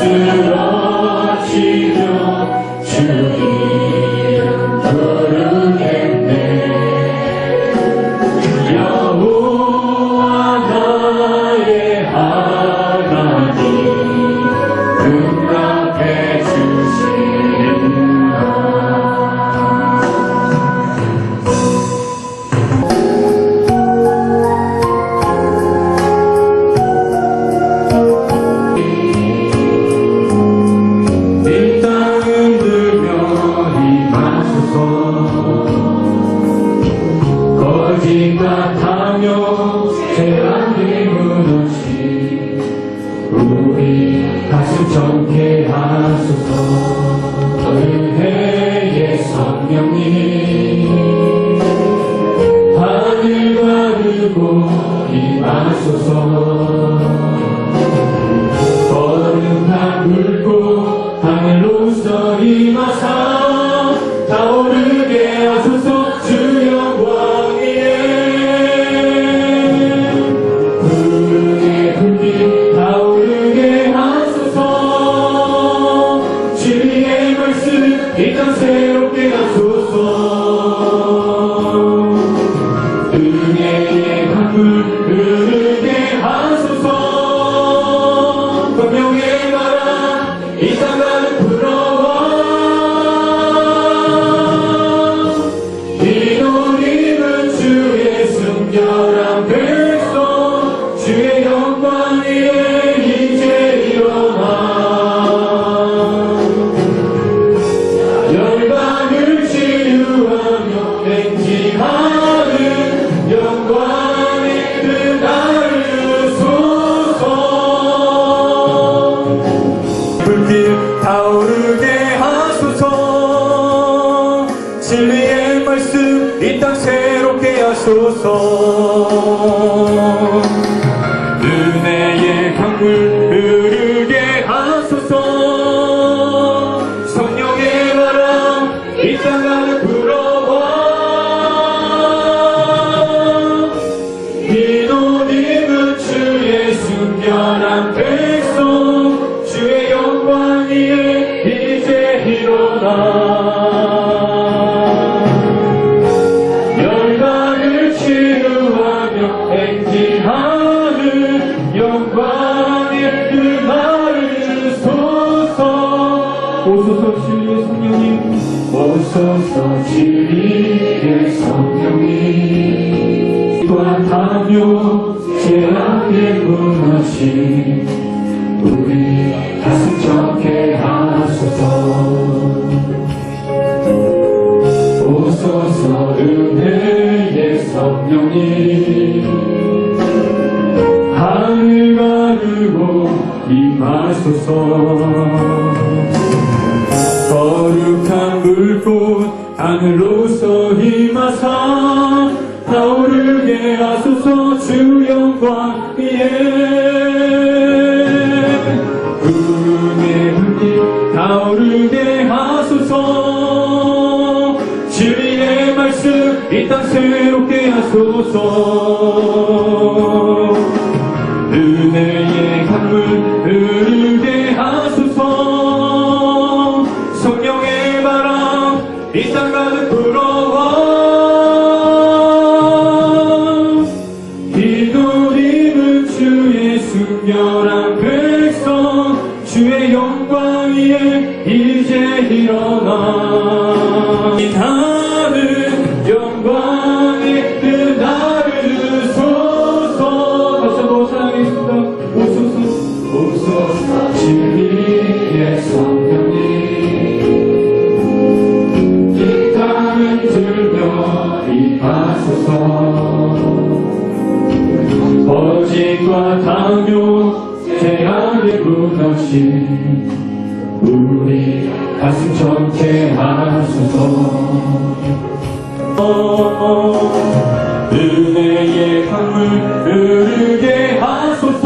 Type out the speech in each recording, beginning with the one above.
쓰러지며 주 이름 부르겠네. 여호와 나의 하나님 응답해 주시리라. 이 땅은 들며 임하소서. 거짓과 탐욕 죄악의 무너지 우리 가슴 정케 하소서. 은혜의 성령님 하늘 가르고 임하소서. 거룩한 불꽃 하늘로서 임하사 타오르게 하소서. 주 영광 위에 불의 불빛 타오르게 하소서. 진리의 말씀 이 땅 새롭게 하소서. 은혜의 강물 흐르게 하소서. 성령의 바람 이 땅 가득 불어와 기도림은 주의 순결한 백성 주의 영광 위에 이제 일어나 열방을 치유하며 행진하는 영광의 그날을 소서. 불길 타오르게 하소서. 진리의 말씀 이 땅 새롭게 하소서. 은혜의 강물 흐르게 하소서. 성령의 바람 이 땅 가득 불어와 기도림은 주의 순결한 백성 주의 영광 위에 이제 일어나 열방을 치유하며 행진하는 영광의 그날을 소서. 오소서 진리의 성령님 오소서 진리의 성령님 과 탐욕 죄악의 무너지 우리 가슴 정케 하소서. 오소서 은혜의 성령님 하늘 가르고 임하소서. 거룩한 불꽃 하늘로서 임하사 타오르게 하소서. 주 영광 위에 구름의 불빛 타오르게 하소서. 진리의 말씀 이 땅 새롭게 하소서. 은혜의 강물 흐르게 하소서. 성령의 바람 이 땅 가득 불어와 기도림은 주의 순결한 백성 주의 영광 위에 이제 일어나 하는 영광의 그날을 주소서. 다시 한번 사랑하겠습니다. 오소서 오소서 진리의 성령님 이 땅을 들며 임하소서. 거짓과 탐욕 죄악의 무너진 우리 가슴 정케 하소서. 은혜의 강물 흐르게 하소서.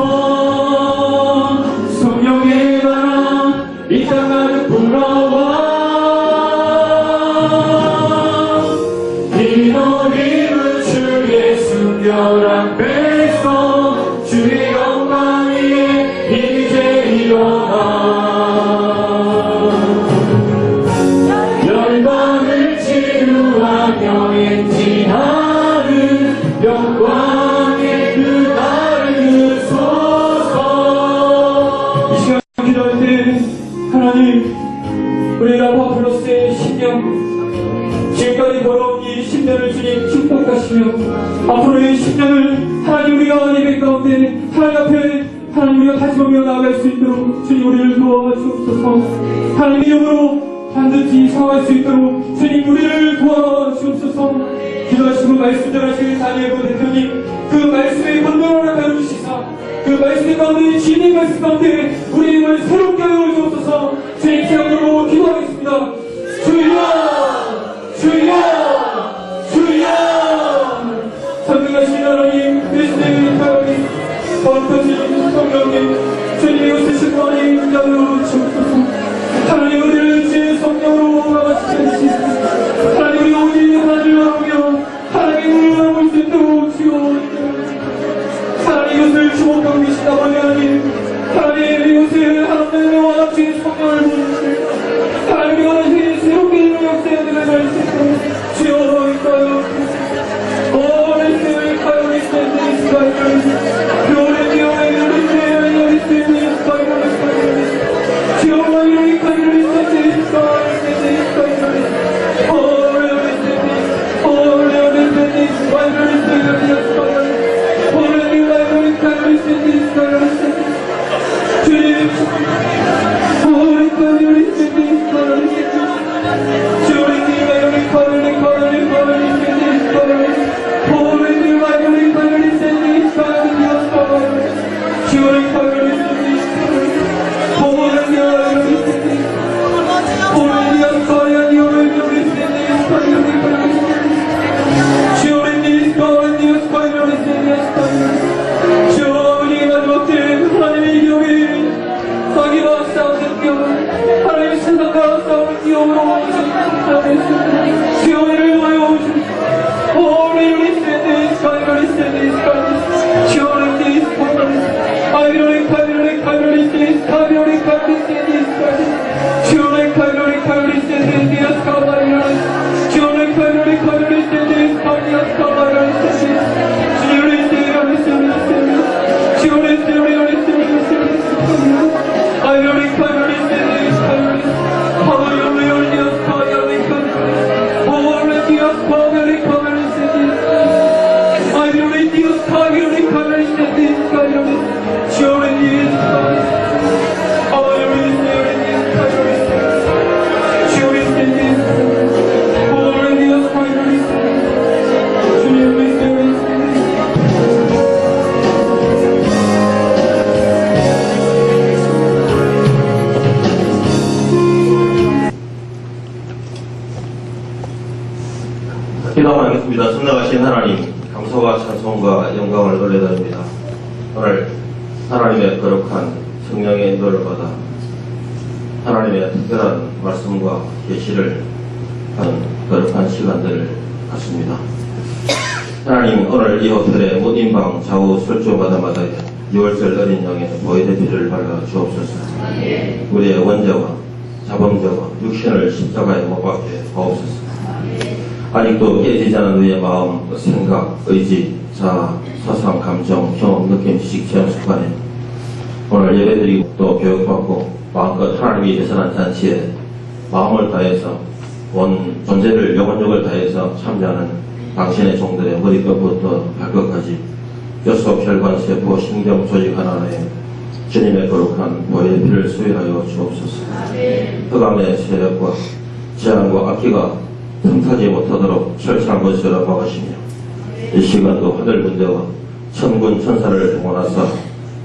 성령의 바람 이 땅 가득 불어와 기도림은 주의 순결한 백성 주의 영광 위에 이제 일어나 앞으로의 10년을 하나님 우리가 예배 가운데 하나님 앞에 하나님 우리가 다시 오며 나아갈 수 있도록 주님 우리를 도와주옵소서. 하나님 이름으로 반드시 상할 수 있도록 주님 우리를 도와주옵소서. 기도하시고 말씀 전하시는 다니엘고 대표님 그 말씀의 권능을 배우시사 그 말씀 가운데 진리 말씀 가운데 우리 힘을 새롭게 하여 주옵소서. 주님 기억으로 기도하겠습니다. 주여 주여 주여. 선능하신 하나님 그리스도의 하나님 거룩하신 성령님 주님의 웃으신 하나님 양으로 주옵소서. 하나님 우리를 주의 성령으로 나가시게 하시옵소서. 하나님 우리 오직 하나님을 바라보며 하나님의 은혜를 볼 수 있도록 주여. 하나님 이것을 주목하고 계시다 보니 하나님 이것을 하나님의 원하시는 성령을 보시고 하나님이 원하시는 새롭게 있는 역사에 들어갈 수 있도록 주여 있어요. 오늘 가요 있으니 가요 교회 교회 우리 있으니 가요 주여 우리 가요 있으니 기도하겠습니다. 선나가신 하나님, 감사와 찬송과 영광을 돌려드립니다. 오늘 하나님의 거룩한 성령의 인도를 받아 하나님의 특별한 말씀과 계시를 하는 거룩한 시간들을 갖습니다. 하나님, 오늘 이 호텔의 무인방 좌우 설조마다마다 6월절 어린 양의 보혈의 피를 발라 주옵소서. 우리의 원죄와 자범죄와 육신을 십자가에 못 박게 하옵소서. 아직도 깨지지 않은 우리의 마음, 생각, 의지, 자아, 사상, 감정, 경험, 느낌, 지식, 체험, 습관에 오늘 예배드리고 또 교육받고 마음껏 하나님이 예선한 잔치에 마음을 다해서 온 존재를 영혼력을 다해서 참여하는 당신의 종들의 머리끝부터 발끝까지 뼛속, 혈관, 세포, 신경, 조직 하나하나에 주님의 거룩한 보혈의 피를 수혈하여 주옵소서. 흑암의 세력과 재앙과 악기가 틈타지 못하도록 철저한 것으로 막으시며 이 시간도 하늘 군대와 천군 천사를 동원하사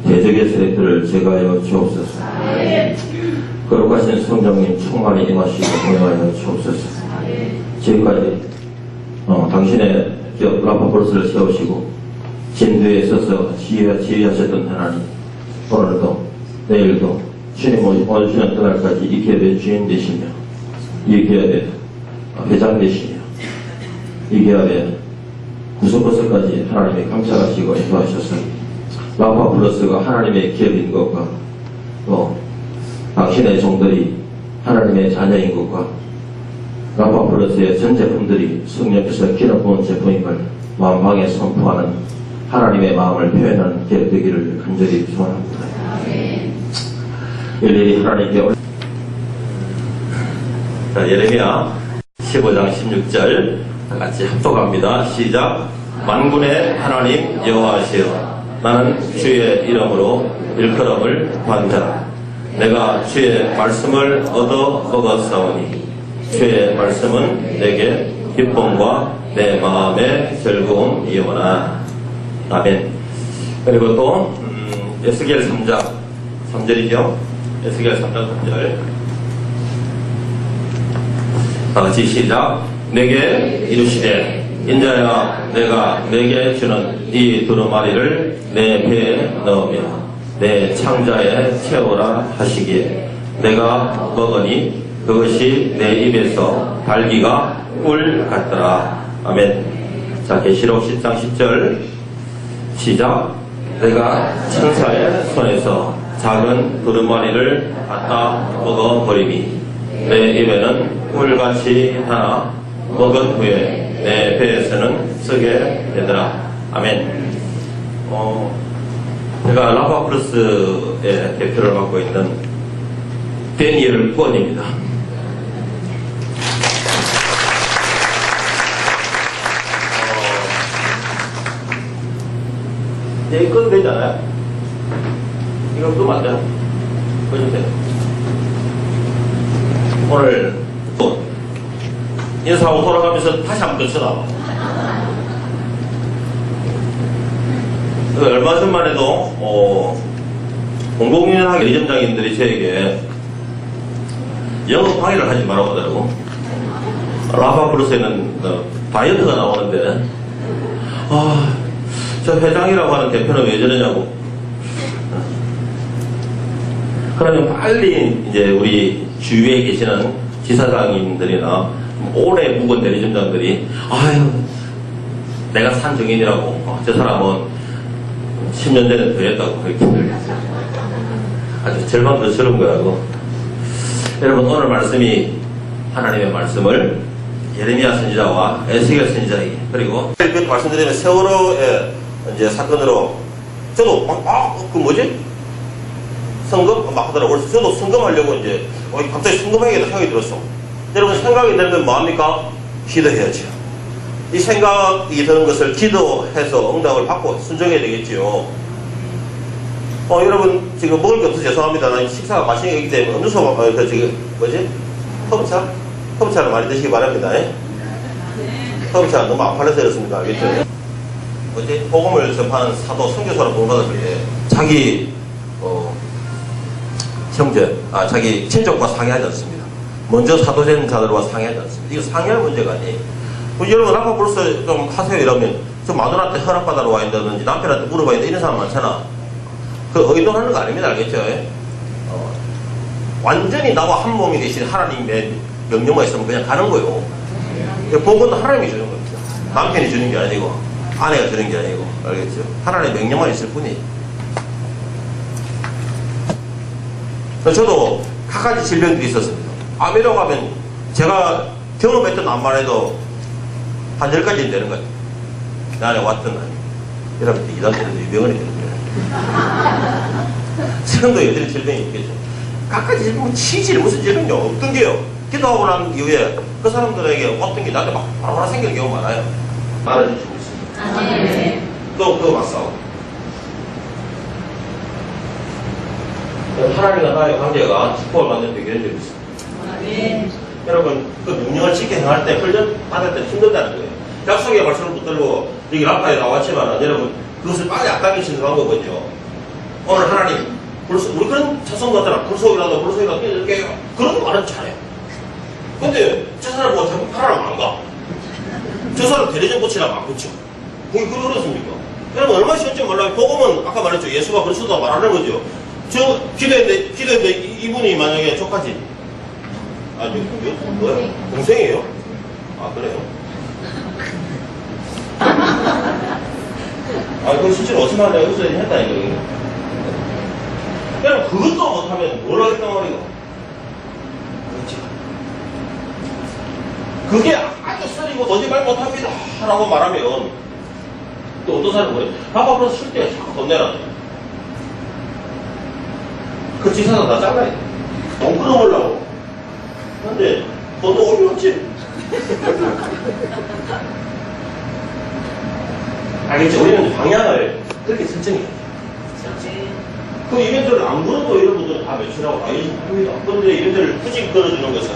대적의 세력들을 제거하여 주옵소서. 거룩하신 성령님 충만히 임하시고 공양하여 주옵소서. 지금까지 당신의 기업 라파폴스를 세우시고 진두에 서서 지휘하셨던 하나님, 오늘도 내일도 주님 오시는 그날까지 이 기업의 주인 되시며 이 기업의 회장 되시며 이 기업의 구석구석까지 하나님이 감찰하시고 인도하셔서 라파플러스가 하나님의 기업인 것과 또 당신의 종들이 하나님의 자녀인 것과 라파플러스의 전 제품들이 성령께서 기름부은 제품임을 만방에 선포하는 하나님의 마음을 표현하는 기업 되기를 간절히 소원합니다. 일일이 하나님께 예레미야 15장 16절 같이 합독합니다. 시작. 만군의 하나님 여호와시여, 나는 주의 이름으로 일컬음을 받으라. 내가 주의 말씀을 얻어 먹었사오니 주의 말씀은 내게 기쁨과 내 마음의 즐거움이오나. 아멘. 그리고 또 에스겔 3장 3절이죠. 에스겔 3장 3절. 다같이 시작. 내게 이르시되 인자야, 내가 내게 주는 이 두루마리를 내 배에 넣으며 내 창자에 채우라 하시기에 내가 먹으니 그것이 내 입에서 달기가 꿀 같더라. 아멘. 자, 계시록 10장 10절 시작. 내가 천사의 손에서 작은 두루마리를 갖다 먹어버리니 내 입에는 꿀같이 하나 먹은 후에 내 배에서는 쓰게 되더라. 아멘. 제가 라파플러스의 대표를 맡고 있는 데니엘 권입니다. 이거 되잖아요. 이거 끄면 안 돼요. 꺼주세요. 오늘 또 인사하고 돌아가면서 다시 한번 더 쳐다봐. 얼마 전만 해도 공공연하게 리점장님들이 저에게 영업 방해를 하지 말라고 하더라고. 라파플러스에는 다이어트가 나오는데 저 회장이라고 하는 대표는 왜 저러냐고. 그러면 빨리 이제 우리 주위에 계시는 지사장님들이나 오래 묵은 대리점장들이 아유 내가 산 증인이라고 저 사람은 10년 전에 더 했다고 그렇게 아주 절망스러운 거라고. 여러분, 오늘 말씀이 하나님의 말씀을 예레미야 선지자와 에스겔 선지자에게, 그리고 말씀드리면 세월호의 이제 사건으로 저도 그 뭐지? 성금 막 하더라고. 그래서 저도 성금하려고 이제 갑자기 성금해야겠다 생각이 들었어. 여러분, 생각이 드는 건 뭐합니까? 기도해야죠. 이 생각이 드는 것을 기도해서 응답을 받고 순종해야 되겠지요. 여러분, 지금 먹을 게 없어서 죄송합니다. 나 식사가 맛있는 게 있기 때문에 음료수, 지금 뭐지? 허브차? 허브차를 많이 드시기 바랍니다. 허브차 너무 안 팔려서 그렇습니다. 알겠죠? 뭐지? 복음을 접하는 사도, 선교사로 본받았을 때 자기 형제, 자기 친족과 상의하지 않습니다. 먼저 사도된 자들과 상의하지 않습니다. 이거 상의할 문제가 아니에요. 여러분, 라파플러스 좀 하세요 이러면 저 마누라한테 허락받아러 와야 된다든지 남편한테 물어봐야 돼, 이런 사람 많잖아. 그 의도하는 거 아닙니다. 알겠죠? 완전히 나와 한 몸이 되신 하나님의 명령만 있으면 그냥 가는 거예요. 복음도 하나님이 주는 겁니다. 남편이 주는 게 아니고 아내가 주는 게 아니고. 알겠죠? 하나님의 명령만 있을 뿐이에요. 저도 갖가지 질병들이 있었습니다. 암이라고 하면 제가 경험했던 암만 해도 한 10가지는 되는 거예요. 내 안에 왔던 날. 여러분, 이 단계에서 유병원이 되는 거예요. 지금도 여전히 질병이 있겠죠. 갖가지 질병은 치질 무슨 질병이 없던 게요. 기도하고 난 이후에 그 사람들에게 어떤 게 나한테 막 바로바로 생기는 경우가 많아요. 말해주시고 있습니다. 또 그거 맞싸워. 하나님과 나의 관계가 축복을 받는 데 이런 적이 있습니다. 여러분, 그 명령을 지켜 행할 때, 훈련 받을 때 힘들다는 거예요. 약속의 말씀을 붙들고 여기 라파에 나왔지만 여러분, 그것을 빨리 앞당기시는 방법은요. 오늘 하나님, 우리 그런 자성 같잖아. 불속이라도 이렇게 그런 거 말은 잘해요. 근데 저 사람 뭐 자꾸 팔아라면 안 가. 저 사람 대리점 고치라면 안 고쳐. 그게 그렇습니까? 여러분, 얼마나 쉬운지 몰라요. 복음은 아까 말했죠. 예수가 그리스도다 말하는 거죠. 저 기도했는데 이분이 만약에 조카지. 뭐야? 동생이에요? 그래요? 그거 실제로 어찌 말하냐, 여기서 했다니까. 여러분, 그것도 못하면 뭘 하겠단 말이고. 그렇지. 그게 아주 쓰리고 너지 말 못합니다. 라고 말하면, 또 어떤 사람이 그래. 라파플러스 쓸 때 자꾸 돈 내라. 그 지사가 다 잘라야 돼. 돈 끌어오려고. 근데 돈도 올리 없지. 알겠죠? 우리는 방향을 그렇게 설정해야 돼요. 그 이벤트를 안 걸어도 이런 분들은 다 매출하고 다 열심히 합니다. 그런데 이벤트를 굳이 걸어주는 것은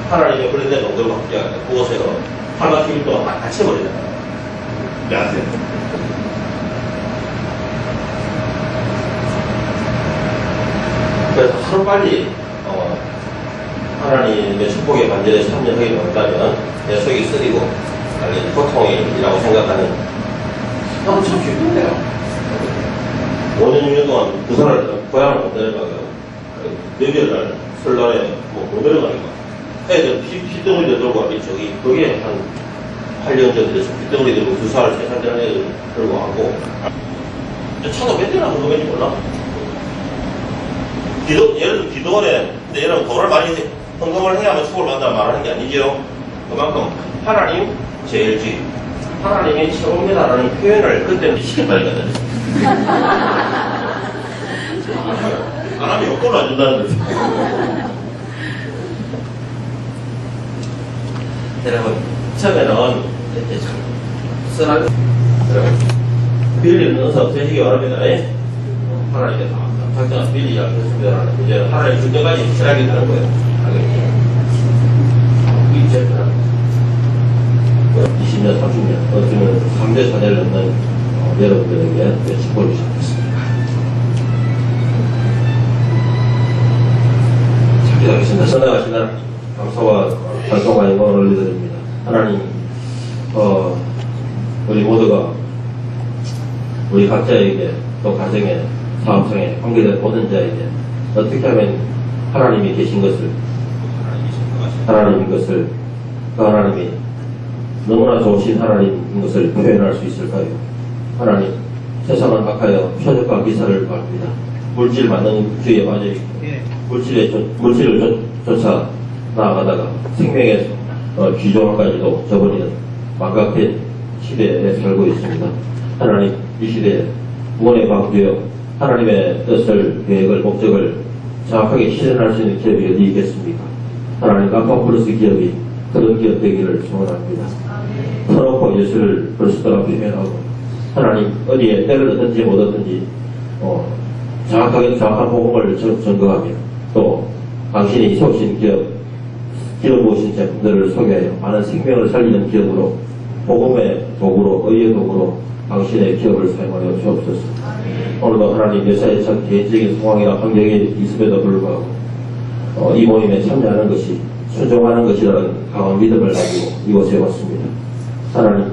하나님의 브랜드 농도를 바뀌게 하는 그것에서 하루가 TV 동안 다 갇혀버리잖아요. 네, 아세요? 그래서 하루빨리 하나님의 축복의 반절에 참여하게 된다면 내 속이 쓰리고 고통이라고 생각하는 참 기쁜데요. 5년, 6년 동안 부산을, 고향을 못 내려가고요. 몇개날, 설날에 못 내려가니까. 애들 피덩어리를 들고 가기 저기, 거기에 한 8년 전에 피덩어리 들고 2살, 3살 되는 애들 들고 가고. 차도 몇 대나 그러는지 몰라. 예를 들어 기도원에, 근데 여러분 돈을 많이 헌금을 해야만 축복을 받는다는 말하는 게 아니죠. 그만큼 하나님 제일지, 하나님이 최고입니다라는 표현을 그때는 시켜버리거든요. 안 하면 욕권을 안 준다는 거지. 여러분, 처음에는 이렇게 참 쓰라고, 빌리는 은사 없으시기 바랍니다. 하나님께 다 각자 빌리지 않겠습니다. 이제 하나님 줄 때까지 확실하게 되는 거예요. 이게 제일 편합니다. 20년, 30년, 어쩌면 3대 4대를 넘는 여러분들에게 축복을 주셨습니다. 자, 기도하겠습니다. 선하가시나 감사와 찬송과 영광을 올려드립니다. 하나님, 우리 모두가 우리 각자에게 또 가정에 사업상에 관계된 모든 자에게 어떻게 하면 하나님이 계신 것을 하나님인 것을 그 하나님이 너무나 좋으신 하나님인 것을 표현할 수 있을까요? 하나님, 세상은 악하여 표적과 기사를 바랍니다. 물질 만능 주의에 빠져 있고 물질을 쫓아 나아가다가 생명의 귀중함까지도 저버리는 망각된 시대에 살고 있습니다. 하나님, 이 시대에 구원에 방주여 하나님의 뜻을, 계획을, 목적을 정확하게 실현할 수 있는 기업이 어디 있겠습니까? 하나님, 라파플러스 기업이 그런 기업 되기를 소원합니다. 터놓고 예수를 그리스도라 표현하고 하나님 어디에 때를 얻든지 못 얻든지 정확하게 정확한 복음을 전거하며 또 당신이 세우신 기업 모신 제품들을 소개하여 많은 생명을 살리는 기업으로 복음의 도구로 의의 도구로 당신의 기업을 사용하여 주옵소서. 오늘도 하나님 여사의 참 개인적인 상황이나 환경이 있음에도 불구하고 이 모임에 참여하는 것이 순종하는 것이라는 강한 믿음을 가지고 이곳에 왔습니다. 하나님,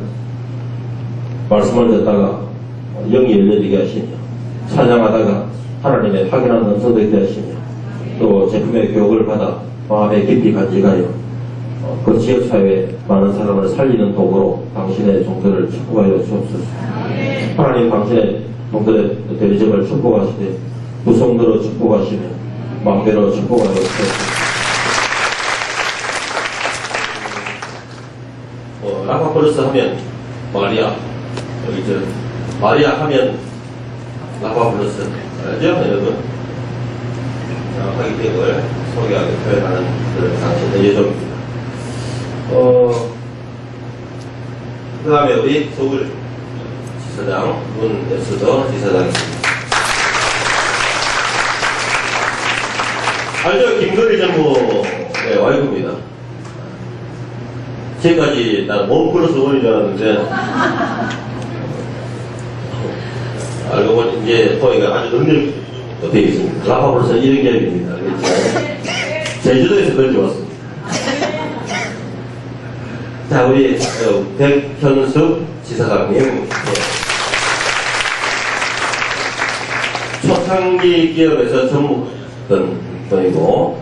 말씀을 듣다가 영이 열려지게 하시며 찬양하다가 하나님의 확연한 음성 듣게 하시며 또 제품의 교육을 받아 마음에 깊이 간직하여 그 지역사회에 많은 사람을 살리는 도구로 당신의 종들을 축복하여 주옵소서. 하나님, 당신의 종들의 대리점을 축복하시되 구성들로 축복하시며 마음대로 축복하여 주옵소서. 라파플러스 하면 마리아, 여기 마리아 하면 라파플러스, 알죠? 여러분? 정확하게 기억을 소개하게 표현하는 그런 당신의 예정입니다. 그 다음에 우리 서울 지사장 문에서도 지사장입니다. 알죠? 김거리 전무의 와이프입니다. 지금까지 난 원 플러스 원인 줄 알았는데 알고 보니 이제 거기가 아주 능력이 되어 있습니다. 라파플러스 1인 기업입니다. 제주도에서 그런지 왔습니다. 자, 우리 백현숙 지사장님, 초창기 기업에서 전무했던 분이고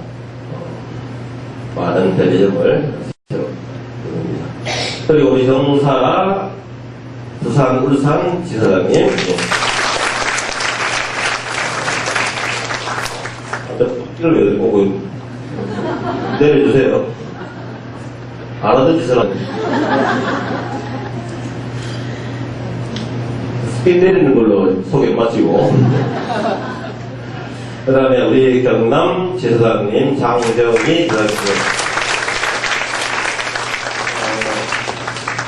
많은 대리점을 세웠습니다. 그리고 우리 정사 부산 울산 지사장님, 이걸 왜 보고 내려주세요. 알아듣지 사람. 스핀 내리는 걸로 소개 마치고. 그 다음에 우리 경남 지사장님 장정희 지사장님.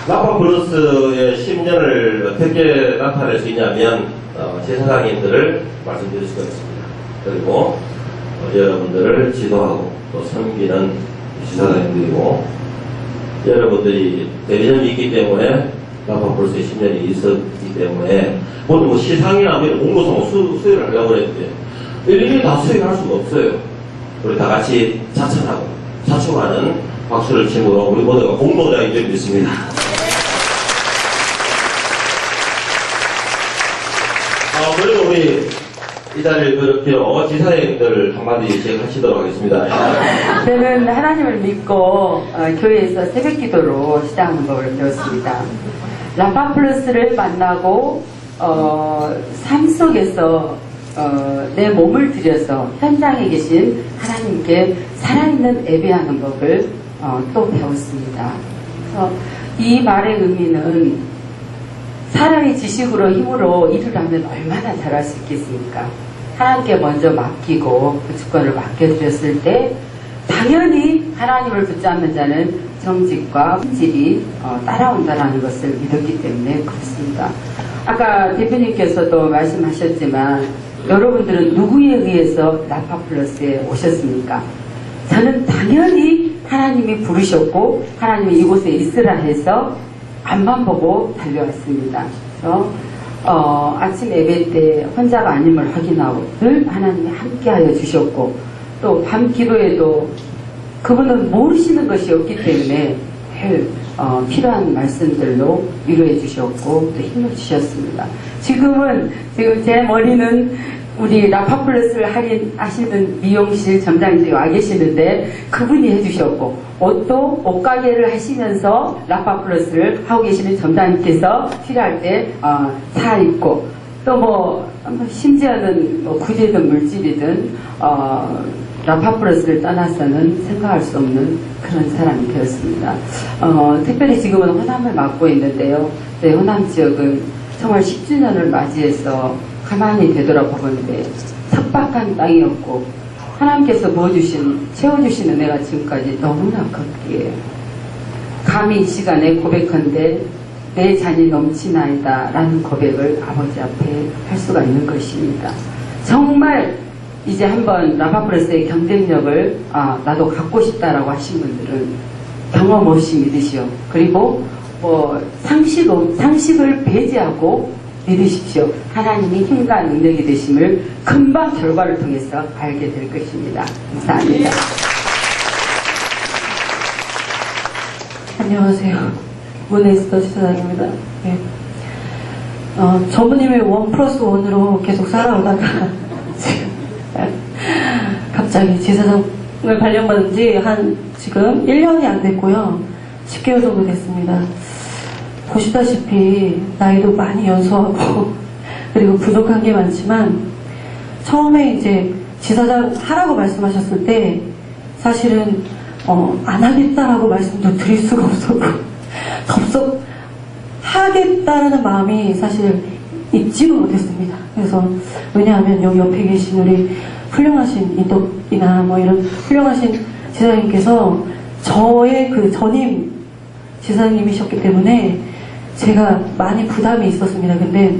라파 플러스의 10년을 어떻게 나타낼 수 있냐면 제사장님들을 말씀드릴 수가 있습니다. 그리고 여러분들을 지도하고 또 섬기는 지사장님들이고, 여러분들이 대리점이 있기 때문에 라파 플러스의 10년이 있었기 때문에 뭐 시상이나 공로상 수요를 하려고 했는데 일일이 다 수행할 수가 없어요. 우리 다 같이 자천하고 자축하는 박수를 치므로 우리 모두가 공로자인 줄 믿습니다. 그리고 우리 이 자리를 빌어 지사님들 한마디씩 하시도록 하겠습니다. 저는 하나님을 믿고 교회에서 새벽기도로 시작하는 법을 배웠습니다. 라파플러스를 만나고 삶 속에서 내 몸을 들여서 현장에 계신 하나님께 살아있는 예배하는 법을 또 배웠습니다. 그래서 이 말의 의미는 사람의 지식으로 힘으로 일을 하면 얼마나 잘할 수 있겠습니까? 하나님께 먼저 맡기고 그 주권을 맡겨드렸을 때 당연히 하나님을 붙잡는 자는 정직과 품질이 따라온다는 것을 믿었기 때문에 그렇습니다. 아까 대표님께서도 말씀하셨지만 여러분들은 누구에 의해서 라파플러스에 오셨습니까? 저는 당연히 하나님이 부르셨고 하나님이 이곳에 있으라 해서 앞만 보고 달려왔습니다. 그래서 아침 예배 때 혼자가 아님을 확인하고 늘 하나님이 함께하여 주셨고 또 밤 기도에도 그분은 모르시는 것이 없기 때문에 필요한 말씀들로 위로해 주셨고 또 힘을 주셨습니다. 지금 제 머리는 우리 라파플러스를 할인하시는 미용실 점장님들이 와 계시는데 그분이 해주셨고 옷도 옷가게를 하시면서 라파플러스를 하고 계시는 점장님께서 필요할 때 사 입고 또 심지어는 구제든 물질이든 라파플러스를 떠나서는 생각할 수 없는 그런 사람이 되었습니다. 특별히 지금은 호남을 맡고 있는데요. 네, 호남 지역은 정말 10주년을 맞이해서 가만히 되돌아보건데 척박한 땅이었고 하나님께서 채워주신 은혜가 지금까지 너무나 컸기에 감히 이 시간에 고백한데 내 잔이 넘치나이다 라는 고백을 아버지 앞에 할 수가 있는 것입니다. 정말 이제 한번 라파플러스의 경쟁력을 나도 갖고 싶다라고 하신 분들은 경험 없이 믿으시오. 그리고 상식을 배제하고 믿으십시오. 하나님이 힘과 능력이 되심을 금방 결과를 통해서 알게 될 것입니다. 감사합니다. 안녕하세요. 문에스터 지사장입니다. 네. 전부님의 1+1으로 계속 살아오다가 갑자기 지사장을 발령받은 지 지금 1년이 안 됐고요. 10개월 정도 됐습니다. 보시다시피 나이도 많이 연소하고 그리고 부족한 게 많지만 처음에 이제 지사장 하라고 말씀하셨을 때 사실은 안 하겠다라고 말씀도 드릴 수가 없었고 덥석 하겠다라는 마음이 사실 있지도 못했습니다. 그래서 왜냐하면 여기 옆에 계신 우리 훌륭하신 인덕이나 이런 훌륭하신 지사장님께서 저의 그 전임 지사장님이셨기 때문에 제가 많이 부담이 있었습니다. 근데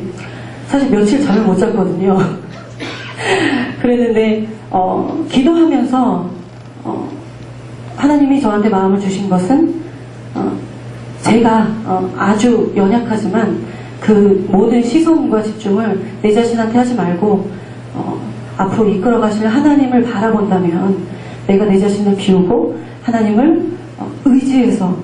사실 며칠 잠을 못 잤거든요. 그랬는데 기도하면서 하나님이 저한테 마음을 주신 것은 제가 아주 연약하지만 그 모든 시선과 집중을 내 자신한테 하지 말고 앞으로 이끌어 가실 하나님을 바라본다면 내가 내 자신을 비우고 하나님을 의지해서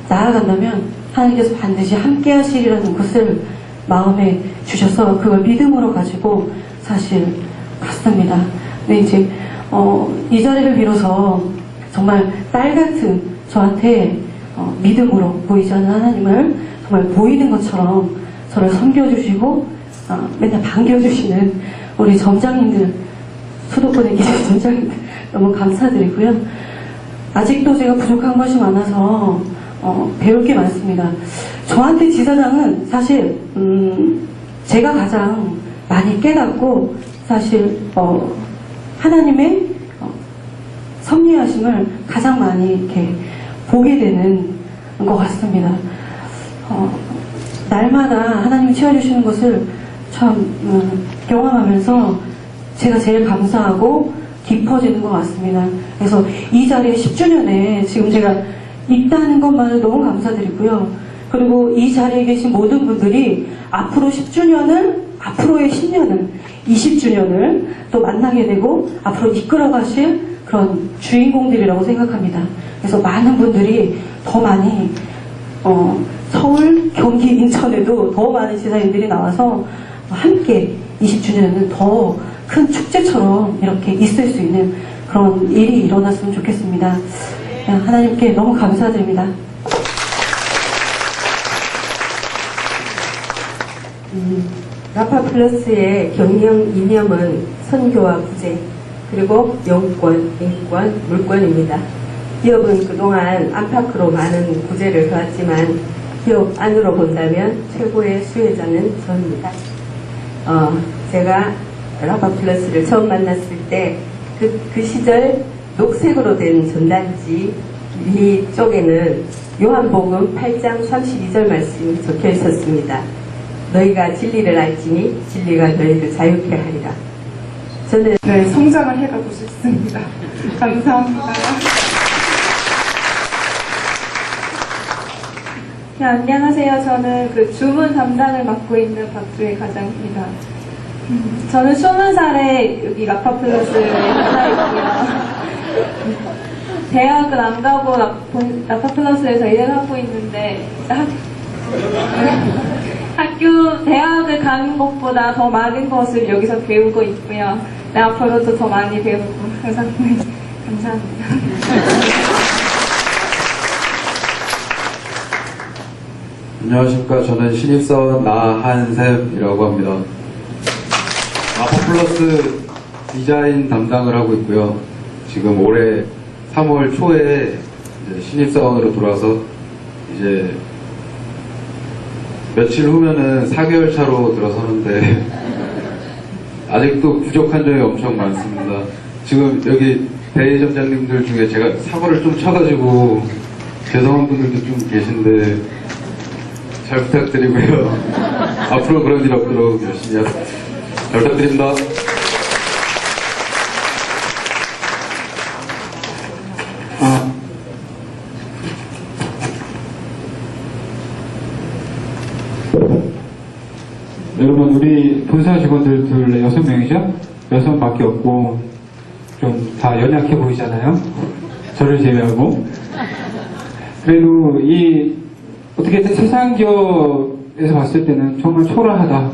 나아간다면 하나님께서 반드시 함께 하시리라는 것을 마음에 주셔서 그걸 믿음으로 가지고 사실 갔습니다. 근데 이제 이 자리를 빌어서 정말 딸 같은 저한테 믿음으로 보이지 않는 하나님을 정말 보이는 것처럼 저를 섬겨주시고 맨날 반겨주시는 우리 점장님들, 수도권에 계신 점장님들 너무 감사드리고요. 아직도 제가 부족한 것이 많아서 배울 게 많습니다. 저한테 지사장은 사실 제가 가장 많이 깨닫고 사실 하나님의 섭리하심을 가장 많이 이렇게 보게 되는 것 같습니다. 날마다 하나님이 채워주시는 것을 참 경험하면서 제가 제일 감사하고 깊어지는 것 같습니다. 그래서 이 자리에 10주년에 지금 제가 있다는 것만으로 너무 감사드리고요. 그리고 이 자리에 계신 모든 분들이 앞으로 10주년을, 앞으로의 10년을, 20주년을 또 만나게 되고 앞으로 이끌어가실 그런 주인공들이라고 생각합니다. 그래서 많은 분들이 더 많이 서울, 경기, 인천에도 더 많은 지사님들이 나와서 함께 20주년에는 더 큰 축제처럼 이렇게 있을 수 있는 그런 일이 일어났으면 좋겠습니다. 하나님께 너무 감사드립니다. 라파 플러스의 경영 이념은 선교와 구제, 그리고 영권, 인권, 물권입니다. 기업은 그동안 안팎으로 많은 구제를 해왔지만 기업 안으로 본다면 최고의 수혜자는 저입니다. 제가 라파 플러스를 처음 만났을 때 그 시절 녹색으로 된 전단지 위쪽에는 요한복음 8장 32절 말씀이 적혀 있었습니다. 너희가 진리를 알지니 진리가 너희를 자유케 하리라. 저는 성장을 해가고 싶습니다. 감사합니다. 네, 안녕하세요. 저는 그 주문 담당을 맡고 있는 박주혜 과장입니다. 저는 20살에 여기 라파플러스에 하나 있고요. 대학은 안 가고 라파플러스에서 일을 하고 있는데 대학을 가는 것보다 더 많은 것을 여기서 배우고 있고요. 네, 앞으로도 더 많이 배우고 항상 감사합니다. 안녕하십니까. 저는 신입사원 나한샘이라고 합니다. 라파플러스 디자인 담당을 하고 있고요. 지금 올해 3월 초에 이제 신입사원으로 들어와서 이제 며칠 후면은 4개월 차로 들어서는데 아직도 부족한 점이 엄청 많습니다. 지금 여기 대리점장님들 중에 제가 사고를 좀 쳐가지고 죄송한 분들도 좀 계신데 잘 부탁드리고요. 앞으로 그런 일 없도록 열심히 잘 부탁드립니다. 여러분, 우리 본사 직원들 둘 6명이죠? 6밖에 없고 좀 다 연약해 보이잖아요. 저를 제외하고. 그래도 어떻게 세상 기업에서 봤을 때는 정말 초라하다,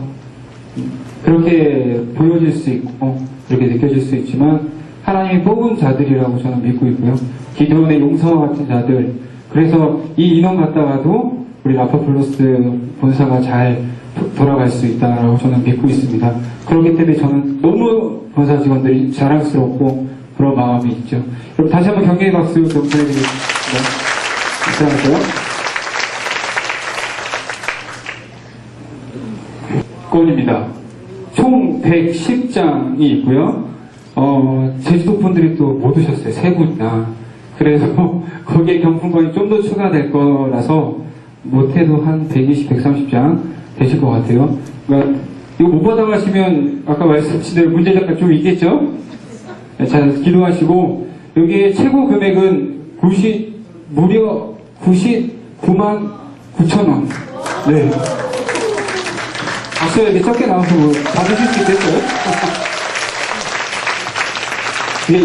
그렇게 보여질 수 있고 그렇게 느껴질 수 있지만 하나님이 뽑은 자들이라고 저는 믿고 있고요. 기도원의 용사와 같은 자들. 그래서 이 인원 갖다가도 우리 라파플러스 본사가 잘 돌아갈 수 있다라고 저는 믿고 있습니다. 그렇기 때문에 저는 너무 본사 직원들이 자랑스럽고 그런 마음이 있죠. 여러분, 다시 한번 격려의 박수 좀 보내드리겠습니다. 감사합니다. 건입니다. 총 110장이 있고요. 제주도 분들이 또 못 오셨어요. 3분이나. 그래서 거기에 경품권이 좀 더 추가될 거라서 못해도 한 120, 130장 되실 것 같아요. 그러니까 이거 못 받아가시면 아까 말씀하신 대로 문제가 좀 있겠죠? 잘 기도하시고, 여기에 최고 금액은 무려 99만 9천 원. 네. 박수가 이렇게 적게 나와서 뭐 받으실 수 있겠어요?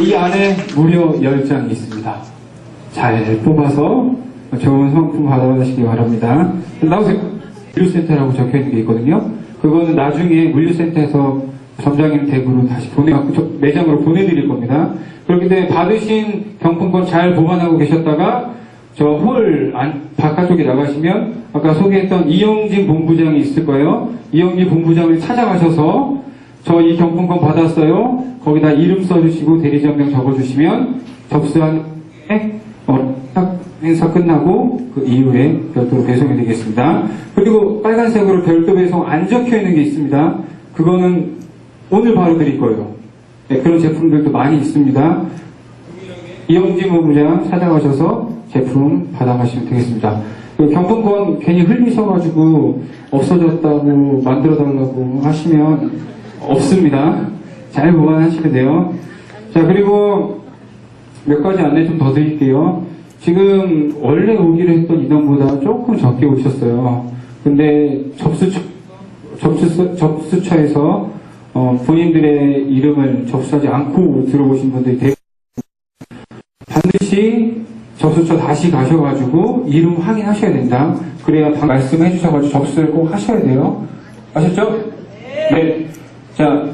이 안에 무려 10장이 있습니다. 잘 뽑아서 좋은 상품 받아가시기 바랍니다. 나오세요. 물류센터라고 적혀있는 게 있거든요. 그거는 나중에 물류센터에서 점장님 댁으로 다시 매장으로 보내드릴 겁니다. 그렇기 때문에 받으신 경품권 잘 보관하고 계셨다가 저 홀 바깥쪽에 나가시면 아까 소개했던 이영진 본부장이 있을 거예요. 이영진 본부장을 찾아가셔서 저 이 경품권 받았어요. 거기다 이름 써주시고 대리점명 적어주시면 접수한 행사 끝나고 그 이후에 별도로 배송이 되겠습니다. 그리고 빨간색으로 별도 배송 안 적혀 있는 게 있습니다. 그거는 오늘 바로 드릴 거예요. 네, 그런 제품들도 많이 있습니다. 이영진 본부장 찾아가셔서 제품 받아가시면 되겠습니다. 그 경품권 괜히 흘리셔가지고 없어졌다고 만들어달라고 하시면 없습니다. 잘 보관하시면 돼요. 자, 그리고 몇 가지 안내 좀 더 드릴게요. 지금 원래 오기로 했던 인원보다 조금 적게 오셨어요. 근데 접수처에서 본인들의 이름을 접수하지 않고 들어오신 분들이 대부분 반드시 접수처 다시 가셔가지고 이름 확인하셔야 된다. 그래야 말씀해 주셔가지고 접수를 꼭 하셔야 돼요. 아셨죠? 네. 자,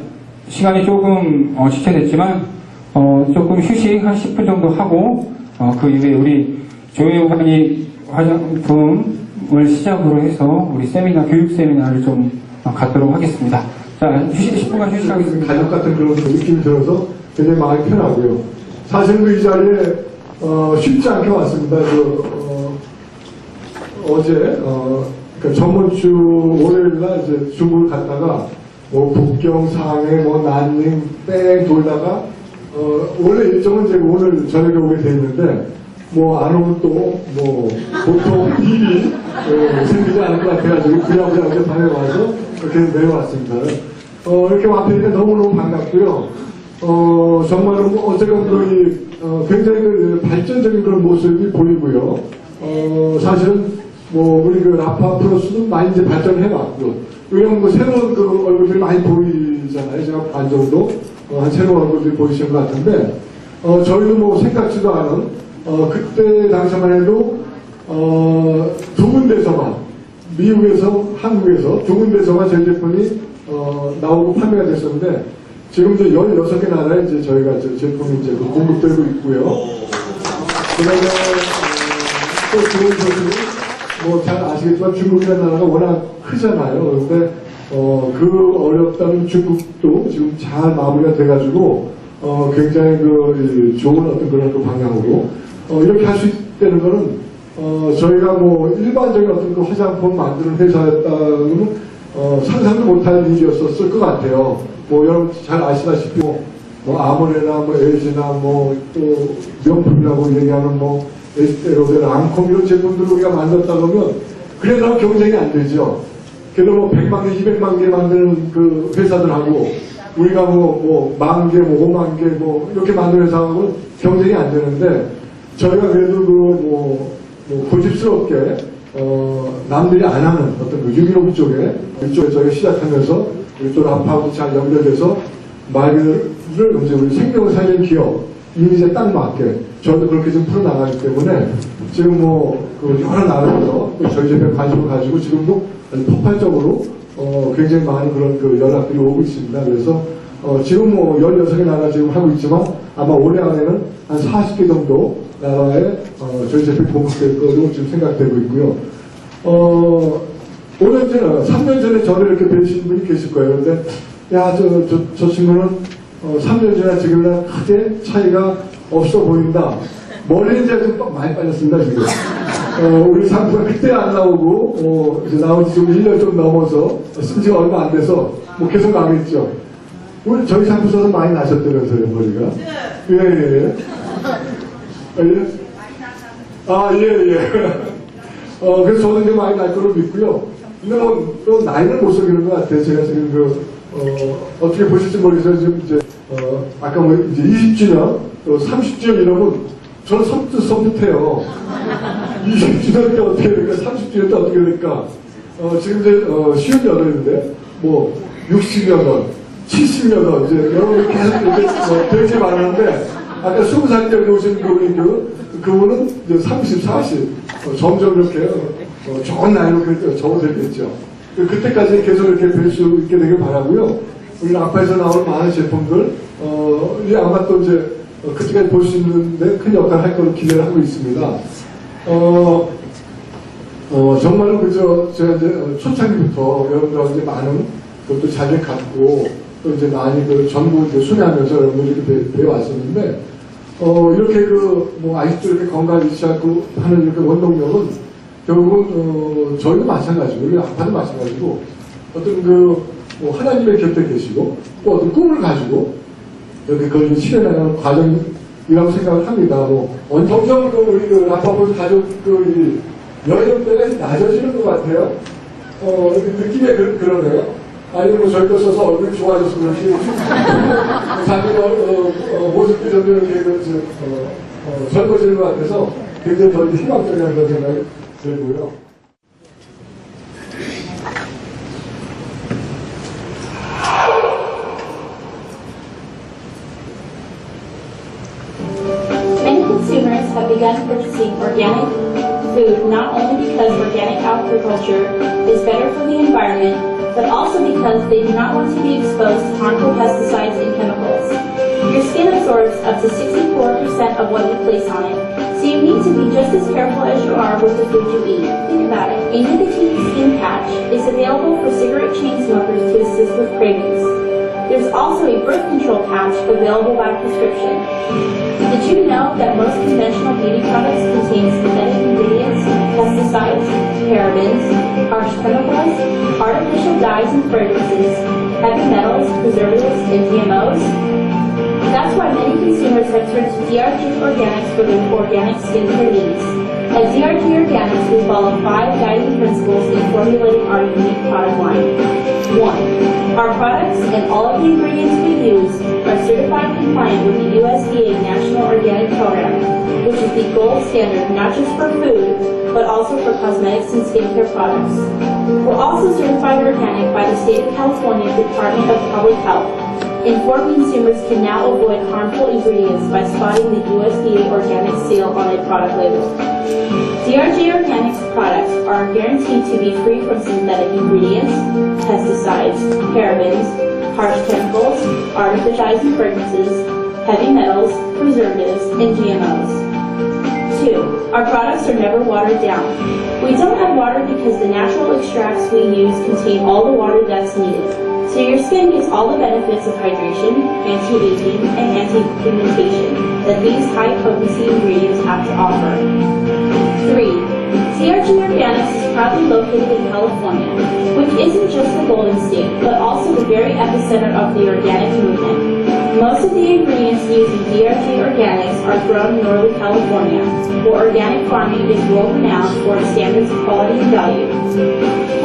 시간이 조금 지체됐지만 조금 휴식 한 10분 정도 하고 그 이후에 우리 조혜관이 화장품을 시작으로 해서 우리 세미나, 교육 세미나를 좀 갖도록 하겠습니다. 자, 10분간 휴식하겠습니다. 가족 같은 그런 느낌이 들어서 굉장히 마음이 편하고요. 사실 이 자리에 쉽지 않게 왔습니다. 어제 그러니까 저번 주 월요일날 이제 중국을 갔다가 뭐 북경, 상해, 뭐 난닝 뺑 돌다가 원래 일정은 이제 오늘 저녁에 오게 돼 있는데 뭐 안 오면 또 뭐 보통 일이 생기지 않을 것 같아가지고 그냥 어제 밤에 와서 이렇게 내려왔습니다. 이렇게 와보니까 너무너무 반갑고요. 정말로 어쨌건 굉장히 발전적인 그런 모습이 보이고요. 사실은 뭐 우리 그 라파 플러스도 많이 이제 발전해왔고, 왜냐면 뭐 새로운 그 얼굴들이 많이 보이잖아요. 제가 반 정도 한 새로운 얼굴들이 보이시는 것 같은데, 저희도 뭐 생각지도 않은 그때 당시만 해도 두 군데서만 미국에서 한국에서 두 군데서만 저희 제품이 나오고 판매가 됐었는데. 지금 이제 16개 나라에 이제 저희가 제품이 이제 공급되고 있고요. 그 다음에, 또 좋은 소식은, 뭐 잘 아시겠지만 중국이라는 나라가 워낙 크잖아요. 그런데, 그 어렵다는 중국도 지금 잘 마무리가 돼가지고, 굉장히 좋은 어떤 그런 그 방향으로, 이렇게 할 수 있다는 거는, 저희가 뭐 일반적인 어떤 그 화장품 만드는 회사였다면, 상상도 못할 일이었을 것 같아요. 뭐 여러분 잘 아시다시피 뭐 아모레나 뭐 LG나 뭐 또 명품이라고 얘기하는 뭐 에스테로데나 앙콤 이런 제품들을 우리가 만들었다 그러면 그래도 경쟁이 안 되죠. 그래도 뭐 100만 개, 200만 개 만드는 그 회사들하고 우리가 뭐 10,000 개, 뭐 5만 개 뭐 이렇게 만드는 회사하고 경쟁이 안 되는데 저희가 그래도 고집스럽게 남들이 안 하는 어떤 그 유기농 쪽에 이쪽에 저희가 시작하면서 이쪽 라파하고 잘 연결돼서 말을 이제 우리 생명을 살리는 기업 이미지에 딱 맞게 저희도 그렇게 좀 풀어나가기 때문에 지금 여러 나라에서 저희 집에 관심을 가지고 지금도 아주 폭발적으로 굉장히 많은 그런 그 연락들이 오고 있습니다. 그래서 지금 16개 나라 지금 하고 있지만 아마 올해 안에는 한 40개 정도 나라에 저희 제품이 공급될 거로 지금 생각되고 있고요. 5년 전에, 3년 전에 저를 이렇게 뵈신 분이 계실 거예요. 근데, 야, 저 친구는 3년 전에 지금이랑 크게 차이가 없어 보인다. 머리는 이제 좀 많이 빠졌습니다, 지금. 우리 상품가 그때 안 나오고, 이제 나온 지 지금 1년 좀 넘어서, 쓴 지가 얼마 안 돼서, 뭐 계속 나겠죠. 우리 저희 상품 써서 많이 나셨다면서요, 머리가. 예. 그래서 저는 이제 많이 날 거로 믿고요. 근데 또 나이는 못 속이는 것 같아요. 제가 지금 어떻게 보실지 모르겠어요. 지금 이제, 아까 이제 20주년, 또 30주년 이러면 저는 섬뜩해요. 20주년 때 어떻게 될까? 30주년 때 어떻게 될까? 지금 이제, 58인데, 60여 원, 70여 원, 이제 여러분이 계속 되게 많았는데, 아까 20살 때 오신 그분은 이제 30, 40, 점점 이렇게 좋은 나이로 접어들겠죠. 그때까지 계속 이렇게 뵐 수 있게 되길 바라고요. 우리 아파에서 나오는 많은 제품들, 아마 또 이제 그때까지 볼 수 있는데 큰 역할을 할 걸로 기대를 하고 있습니다. 정말로 제가 이제 초창기부터 여러분들하고 이제 많은 것도 자질 갖고 또 이제 많이 전부 이제 순회하면서 여러분들 이렇게 배워왔었는데, 이렇게 아직도 이렇게 건강을 유지하고 하는 이렇게 원동력은 결국은, 저희도 마찬가지고, 우리 아파도 마찬가지고, 어떤 하나님의 곁에 계시고, 또 어떤 꿈을 가지고, 이렇게 그걸 실현하는 과정이라고 생각을 합니다. 점점 우리 아파보는 가족들이 연령대가 낮아지는 것 같아요. 느낌에 그러네요. 아니면 뭐 저희도 써서 얼굴이 좋아져서 그런지 자기가 모습이 점점 이렇게 젊어지는 것 같아서 굉장히 더 희망적이라는 그런 생각이 들고요. Many consumers have begun purchasing organic food not only because organic agriculture is better for the environment, but also because they do not want to be exposed to harmful pesticides and chemicals. Your skin absorbs up to 64% of what you place on it, so you need to be just as careful as you are with the food you eat. Think about it. A nicotine skin patch is available for cigarette chain smokers to assist with cravings. There's also a birth control patch available by prescription. Did you know that most conventional beauty products contain synthetic ingredients, pesticides, parabens, harsh chemicals, artificial dyes and fragrances, heavy metals, preservatives, and GMOs? That's why many consumers have turned to DRG Organics for their organic skincare needs. At DRG Organics, we follow 5 guiding principles in formulating our unique product line. 1. Our products and all of the ingredients we use are certified compliant with the USDA National Organic Program, which is the gold standard not just for food, but also for cosmetics and skincare products. We're also certified organic by the State of California Department of Public Health. Informed consumers can now avoid harmful ingredients by spotting the USDA organic seal on a product label. DRG Organics products are guaranteed to be free from synthetic ingredients, pesticides, parabens, harsh chemicals, artificial dyes and fragrances, heavy metals, preservatives, and GMOs. 2. Our products are never watered down. We don't add water because the natural extracts we use contain all the water that's needed. So your skin gets all the benefits of hydration, anti-aging, and anti-pigmentation that these high-potency ingredients have to offer. 3. DRG Organics is proudly located in California, which isn't just the Golden State, but also the very epicenter of the organic movement. Most of the ingredients used in DRG Organics are grown in Northern California, where organic farming is world-renowned for its standards of quality and value.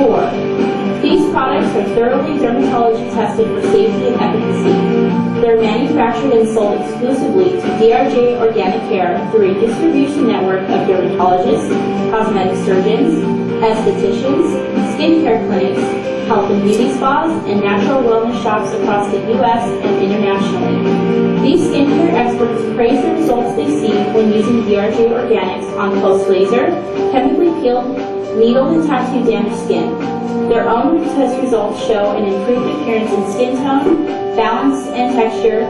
4. These products are thoroughly dermatology tested for safety and efficacy. They're manufactured and sold exclusively to DRG Organic Care through a distribution network of dermatologists, cosmetic surgeons, estheticians, skincare clinics, health and beauty spas, and natural wellness shops across the U.S. and internationally. These skincare experts praise the results they see when using DRG Organics on post-laser, chemically peeled, needled, and tattoo damaged skin. Their own test results show an improved appearance in skin tone, balance, and texture.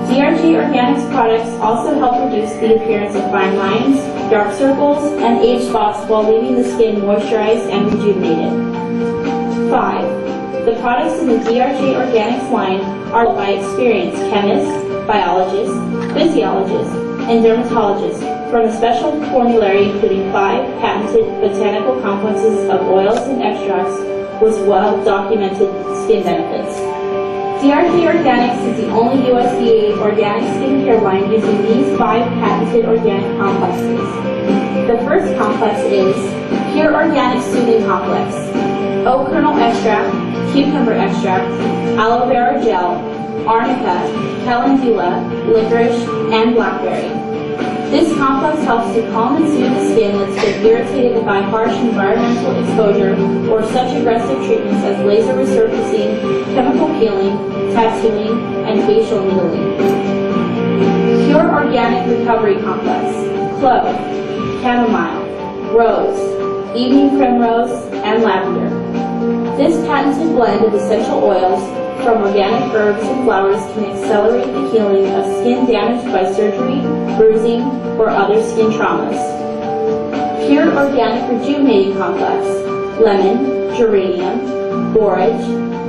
DRG Organics products also help reduce the appearance of fine lines, dark circles, and age spots while leaving the skin moisturized and rejuvenated. 5. The products in the DRG Organics line are by experienced chemists, biologists, physiologists, and dermatologists from a special formulary including 5 patented botanical complexes of oils and extracts with well-documented skin benefits. DRG Organics is the only USDA organic skincare line using these 5 patented organic complexes. The first complex is Pure Organic Soothing Complex, oat kernel extract, cucumber extract, aloe vera gel, arnica, calendula, licorice, and blackberry. This complex helps to calm and soothe the skin that's been irritated by harsh environmental exposure or such aggressive treatments as laser resurfacing, chemical peeling, tattooing, and facial needling. Pure Organic Recovery Complex, clove, chamomile, rose, evening primrose, and lavender. This patented blend of essential oils from organic herbs and flowers can accelerate the healing of skin damaged by surgery, bruising, or other skin traumas. Pure Organic Rejuvenating Complex, lemon, geranium, borage,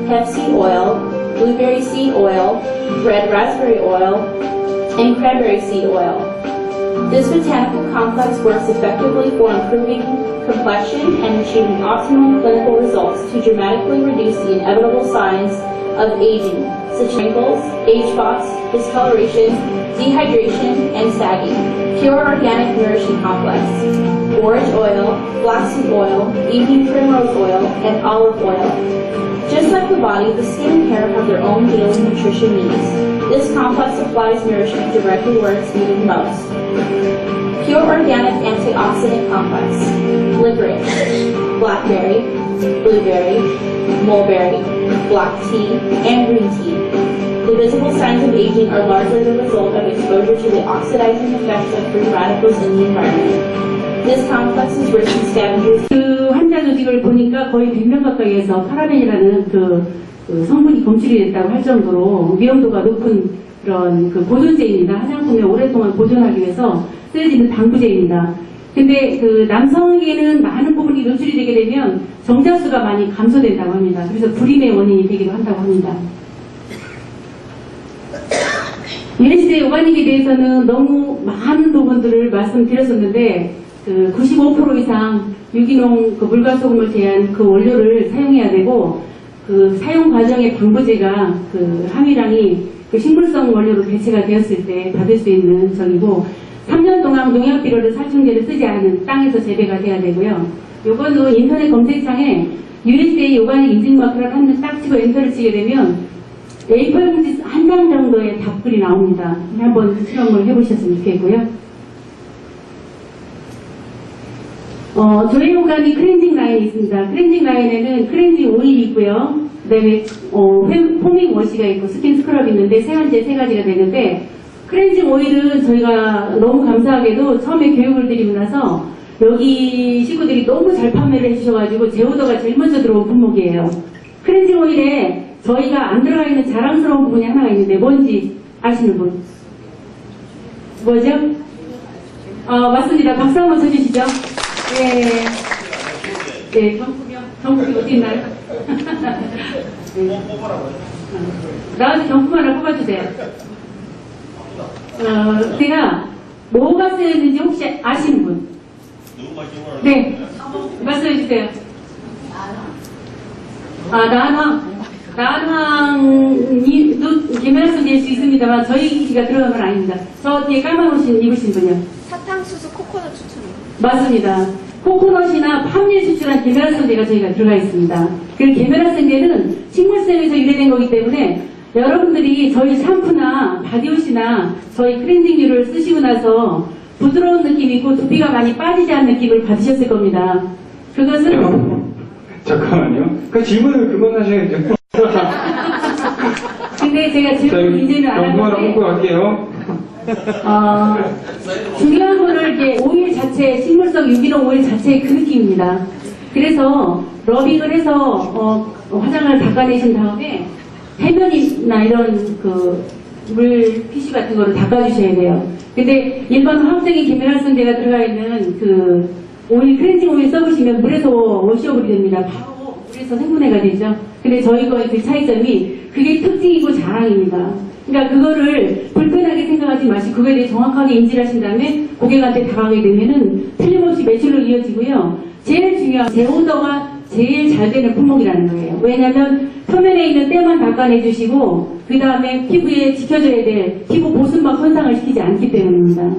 Pepsi oil, blueberry seed oil, red raspberry oil, and cranberry seed oil. This botanical complex works effectively for improving complexion and achieving optimal clinical results to dramatically reduce the inevitable signs of aging, such as wrinkles, age spots, discoloration, dehydration, and sagging. Pure Organic Nourishing Complex. orange oil, flaxseed oil, evening primrose oil, and olive oil. Just like the body, the skin and hair have their own daily nutrition needs. This complex supplies nourishment directly where it's needed most. Pure Organic Antioxidant Complex. Licorice, blackberry, blueberry, mulberry, black tea, and green tea. The visible signs of aging are largely the result of exposure to the oxidizing effects of free radicals in the environment. This complex is rich in scavengers. 그 환자 조직을 보니까 거의 100명 가까이에서 파라벤이라는 그 성분이 검출이 됐다고 할 정도로 위험도가 높은 그런 그 보존제입니다. 화장품에 오랫동안 보존하기 위해서 쓰여지는 방부제입니다. 근데 그 남성에게는 많은 부분이 노출이 되게 되면 정자수가 많이 감소된다고 합니다. 그래서 불임의 원인이 되기도 한다고 합니다. 유해시대 오가닉에 대해서는 너무 많은 부분들을 말씀드렸었는데 그 95% 이상 유기농 그 물과 소금을 제한 그 원료를 사용해야 되고 그 사용 과정의 방부제가 그 함유량이 그 식물성 원료로 대체가 되었을 때 받을 수 있는 적이고 3년 동안 농약 비료를 살충제를 쓰지 않은 땅에서 재배가 돼야 되고요. 요거는 인터넷 검색창에 유해시대의 오가닉 인증 마크를 한번 딱 치고 엔터를 치게 되면 A4 용지 한 장 정도의 답글이 나옵니다. 한번 실험을 해보셨으면 좋겠고요. 저희 오가닉 클렌징 라인이 있습니다. 클렌징 라인에는 클렌징 오일이 있고요. 그 다음에 포밍 워시가 있고 스킨 스크럽이 있는데 세안제 3가지가 되는데 클렌징 오일은 저희가 너무 감사하게도 처음에 교육을 드리고 나서 여기 식구들이 너무 잘 판매를 해주셔가지고 제 오더가 제일 먼저 들어온 품목이에요. 클렌징 오일에 저희가 안 들어가 있는 자랑스러운 부분이 하나가 있는데 뭔지 아시는 분? 뭐죠? 맞습니다. 박수 한번 쳐주시죠. 네, 경품이 어디 있나요? 네. 나와서 경품 하나 뽑아주세요. 제가 뭐가 쓰였는지 혹시 아시는 분? 네, 말씀해주세요. 난황이 계면화성 될 수 있습니다만 저희가 들어간 건 아닙니다. 저 뒤에 까만 옷 입으신 분이요. 사탕수수 코코넛 추출. 맞습니다. 코코넛이나 팜일 추출한 계면활성제가 저희가 들어가 있습니다. 그 계면활성제는 식물성에서 유래된 거기 때문에 여러분들이 저희 샴푸나 바디워시나 저희 클렌징류를 쓰시고 나서 부드러운 느낌이 있고 두피가 많이 빠지지 않는 느낌을 받으셨을 겁니다. 그것은 잠깐만요. 그 질문을 그만하셔야죠. 근데 제가 질문 이제는 안 경품 하나 하는데 뽑고 갈게요. 중요한 거는 이게 오일 자체, 식물성 유기농 오일 자체의 그 느낌입니다. 그래서 러빙을 해서 화장을 닦아내신 다음에 해면이나 이런 그 물 피쉬 같은 거를 닦아주셔야 돼요. 근데 일반 화학적인 계면활성제가 들어가 있는 그 오일, 클렌징 오일 써보시면 물에서 워시업이 됩니다. 바로 물에서 생분해가 되죠. 근데 저희 거의 그 차이점이 그게 특징이고 자랑입니다. 그러니까 그거를 불편하게 생각하지 마시고 그거에 대해 정확하게 인지를 하신 다음에 고객한테 다가가게 되면은 틀림없이 매출로 이어지고요. 제일 중요한 제 오더가 제일 잘 되는 품목이라는 거예요. 왜냐하면 표면에 있는 때만 닦아내주시고 그 다음에 피부에 지켜줘야 될 피부 보습막 손상을 시키지 않기 때문입니다.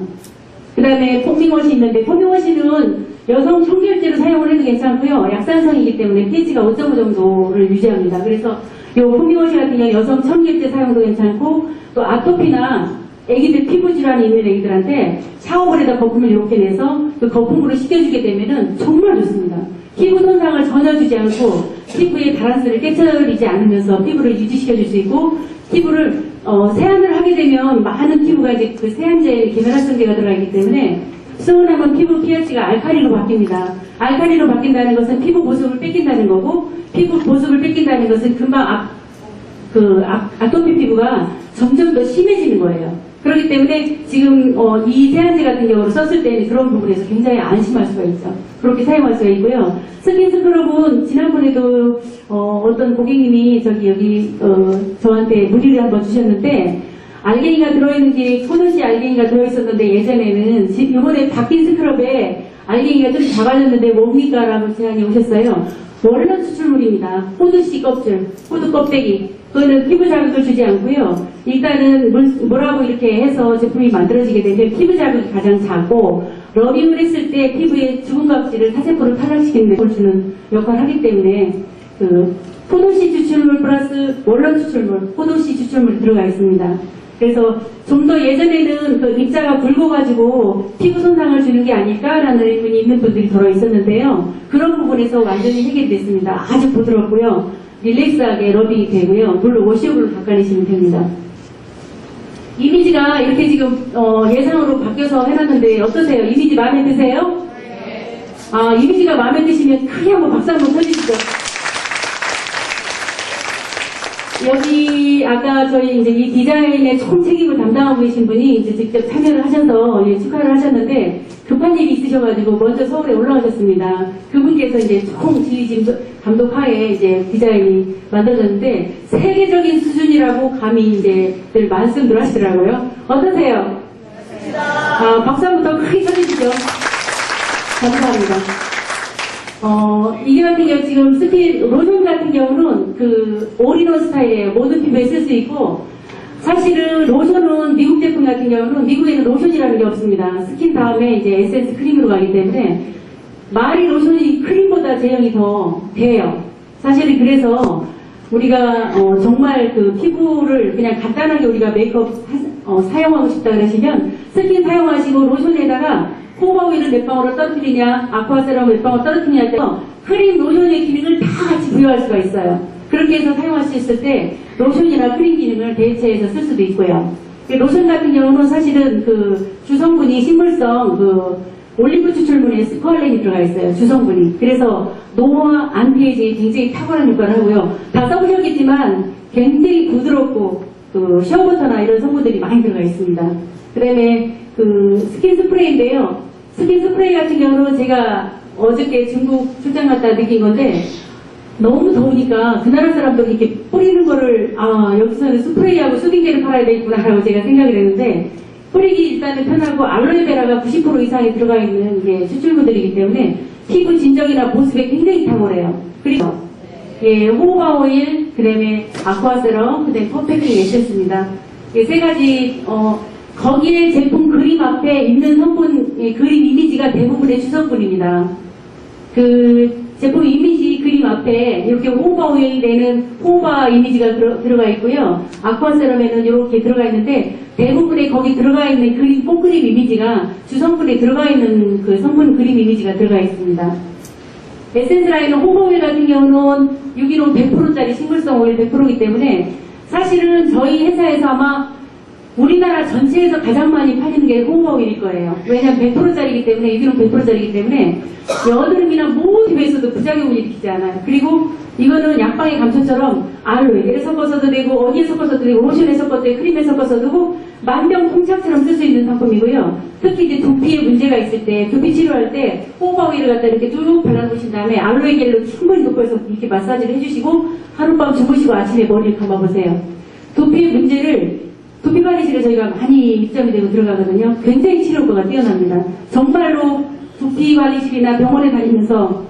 그 다음에 포밍워시 있는데 포밍워시는 여성 청결제로 사용을 해도 괜찮고요. 약산성이기 때문에 pH가 5.5 정도를 유지합니다. 그래서 이 포밍워시 같은 경우 여성 청결제 사용도 괜찮고 또 아토피나 애기들 피부 질환이 있는 애기들한테 샤워볼에다 거품을 이렇게 내서 그 거품으로 식혀주게 되면은 정말 좋습니다. 피부 손상을 전혀 주지 않고 피부의 바란스를 깨트리지 않으면서 피부를 유지시켜줄 수 있고 피부를 세안을 하게 되면 많은 피부가 이제 그 세안제에 계면활성제가 들어가기 때문에 수온하면 피부 pH가 알칼리로 바뀝니다. 알칼리로 바뀐다는 것은 피부 보습을 뺏긴다는 거고 피부 보습을 뺏긴다는 것은 금방 아토피 피부가 점점 더 심해지는 거예요. 그렇기 때문에 지금 이 세안제 같은 경우로 썼을 때는 그런 부분에서 굉장히 안심할 수가 있죠. 그렇게 사용할 수가 있고요. 스킨 스크럽은 지난번에도 어떤 고객님이 여기 저한테 문의를 한번 주셨는데 알갱이가 들어있는 게 코너시 알갱이가 들어있었는데 예전에는 이번에 바뀐 스크럽에 알갱이가 좀 작아졌는데 뭡니까? 라고 제안이 오셨어요. 원료 추출물입니다. 호두씨 껍질, 호두 껍데기 그거는 피부 자극을 주지 않고요. 일단은 뭐라고 이렇게 해서 제품이 만들어지게 되면 피부 자극이 가장 작고, 러빙을 했을 때 피부의 죽은 각질을 타세포를 탈락시키는 걸 주는 역할을 하기 때문에 포도씨 추출물 플러스 원료 추출물, 포도씨 추출물이 들어가 있습니다. 그래서 좀 더 예전에는 입자가 굵어가지고 피부 손상을 주는 게 아닐까라는 의문이 있는 분들이 들어 있었는데요. 그런 부분에서 완전히 해결이 됐습니다. 아주 부드럽고요. 릴렉스하게 러빙이 되고요. 물로 워셔블로 닦아내시면 됩니다. 이미지가 이렇게 지금 예상으로 바뀌어서 해놨는데 어떠세요? 이미지 마음에 드세요? 네. 아, 이미지가 마음에 드시면 크게 한번 박수 한번 쳐주시죠. 여기 아까 저희 이제 이 디자인의 총 책임을 담당하고 계신 분이 이제 직접 참여를 하셔서 축하를 하셨는데 급한 일이 있으셔가지고 먼저 서울에 올라가셨습니다. 그분께서 이제 총 지휘진 감독하에 이제 디자인이 만들어졌는데 세계적인 수준이라고 감히 이제 늘 말씀들 하시더라고요. 어떠세요? 아, 박수 한번 더 크게 쳐주시죠. 감사합니다. 이게 같은 경우 지금 스킨 로션 같은 경우는 올인원 스타일이에요. 모든 피부에 쓸 수 있고, 사실은 로션은 미국 제품 같은 경우는 미국에는 로션이라는 게 없습니다. 스킨 다음에 이제 에센스 크림으로 가기 때문에 말이 로션이 크림보다 제형이 더 돼요. 사실은 그래서 우리가 정말 피부를 그냥 간단하게 우리가 메이크업 사용하고 싶다 그러시면 스킨 사용하시고 로션에다가 호바 오일을 몇 방울을 떨어뜨리냐, 아쿠아세럼 몇 방울 떨어뜨리냐 할 때 크림, 로션의 기능을 다 같이 부여할 수가 있어요. 그렇게 해서 사용할 수 있을 때 로션이나 크림 기능을 대체해서 쓸 수도 있고요. 로션 같은 경우는 사실은 주성분이 식물성 올리브 추출물에 스코알렌이 들어가 있어요. 주성분이. 그래서 노화 안티에이징에 굉장히 탁월한 효과를 하고요. 다 써보셨겠지만 굉장히 부드럽고 셔버터나 이런 성분들이 많이 들어가 있습니다. 그 다음에 스킨 스프레이인데요. 스킨 스프레이 같은 경우는 제가 어저께 중국 출장 갔다 느낀 건데 너무 더우니까 그 나라 사람들이 이렇게 뿌리는 거를 여기서는 스프레이하고 수딩제를 팔아야 되겠구나라고 제가 생각을 했는데 뿌리기 일단은 편하고 알로에베라가 90% 이상이 들어가 있는 게 추출물들이기 때문에 피부 진정이나 보습에 굉장히 탁월해요. 그리고 호호바 오일, 그 다음에 아쿠아세럼, 그 다음에 퍼펙팅 에센스입니다. 세 가지 거기에 제품 그림 앞에 있는 성분 그림 이미지가 대부분의 주성분입니다. 제품 이미지 그림 앞에 이렇게 호호바 오일 내는 호호바 이미지가 들어가 있고요. 아쿠아세럼에는 이렇게 들어가 있는데 대부분의 거기 들어가 있는 그림 폼그림 이미지가 주성분에 들어가 있는 성분 그림 이미지가 들어가 있습니다. 에센스 라인은 호호바 오일 같은 경우는 유기농 100%짜리 식물성 오일 100%이기 때문에 사실은 저희 회사에서 아마 우리나라 전체에서 가장 많이 팔리는 게 호호바 오일일 거예요. 왜냐하면 100%짜리이기 때문에, 유기농 100%짜리이기 때문에 여드름이나 모든 데에서도 부작용을 일으키지 않아요. 그리고 이거는 약방의 감초처럼 알로에를 섞어서도 되고 어디에 섞어서도 되고 로션에 섞어도 되고 크림에 섞어서도 되고 만병통치약처럼 쓸 수 있는 상품이고요. 특히 이제 두피에 문제가 있을 때 두피 치료할 때 호호바 오일을 갖다 이렇게 쭉 발라놓으신 다음에 알로에 겔로 충분히 덮어서 이렇게 마사지를 해주시고 하룻밤 주무시고 아침에 머리를 감아보세요. 두피의 문제를 두피 관리실에 저희가 많이 입점이 되고 들어가거든요. 굉장히 치료 효과가 뛰어납니다. 정말로 두피 관리실이나 병원에 다니면서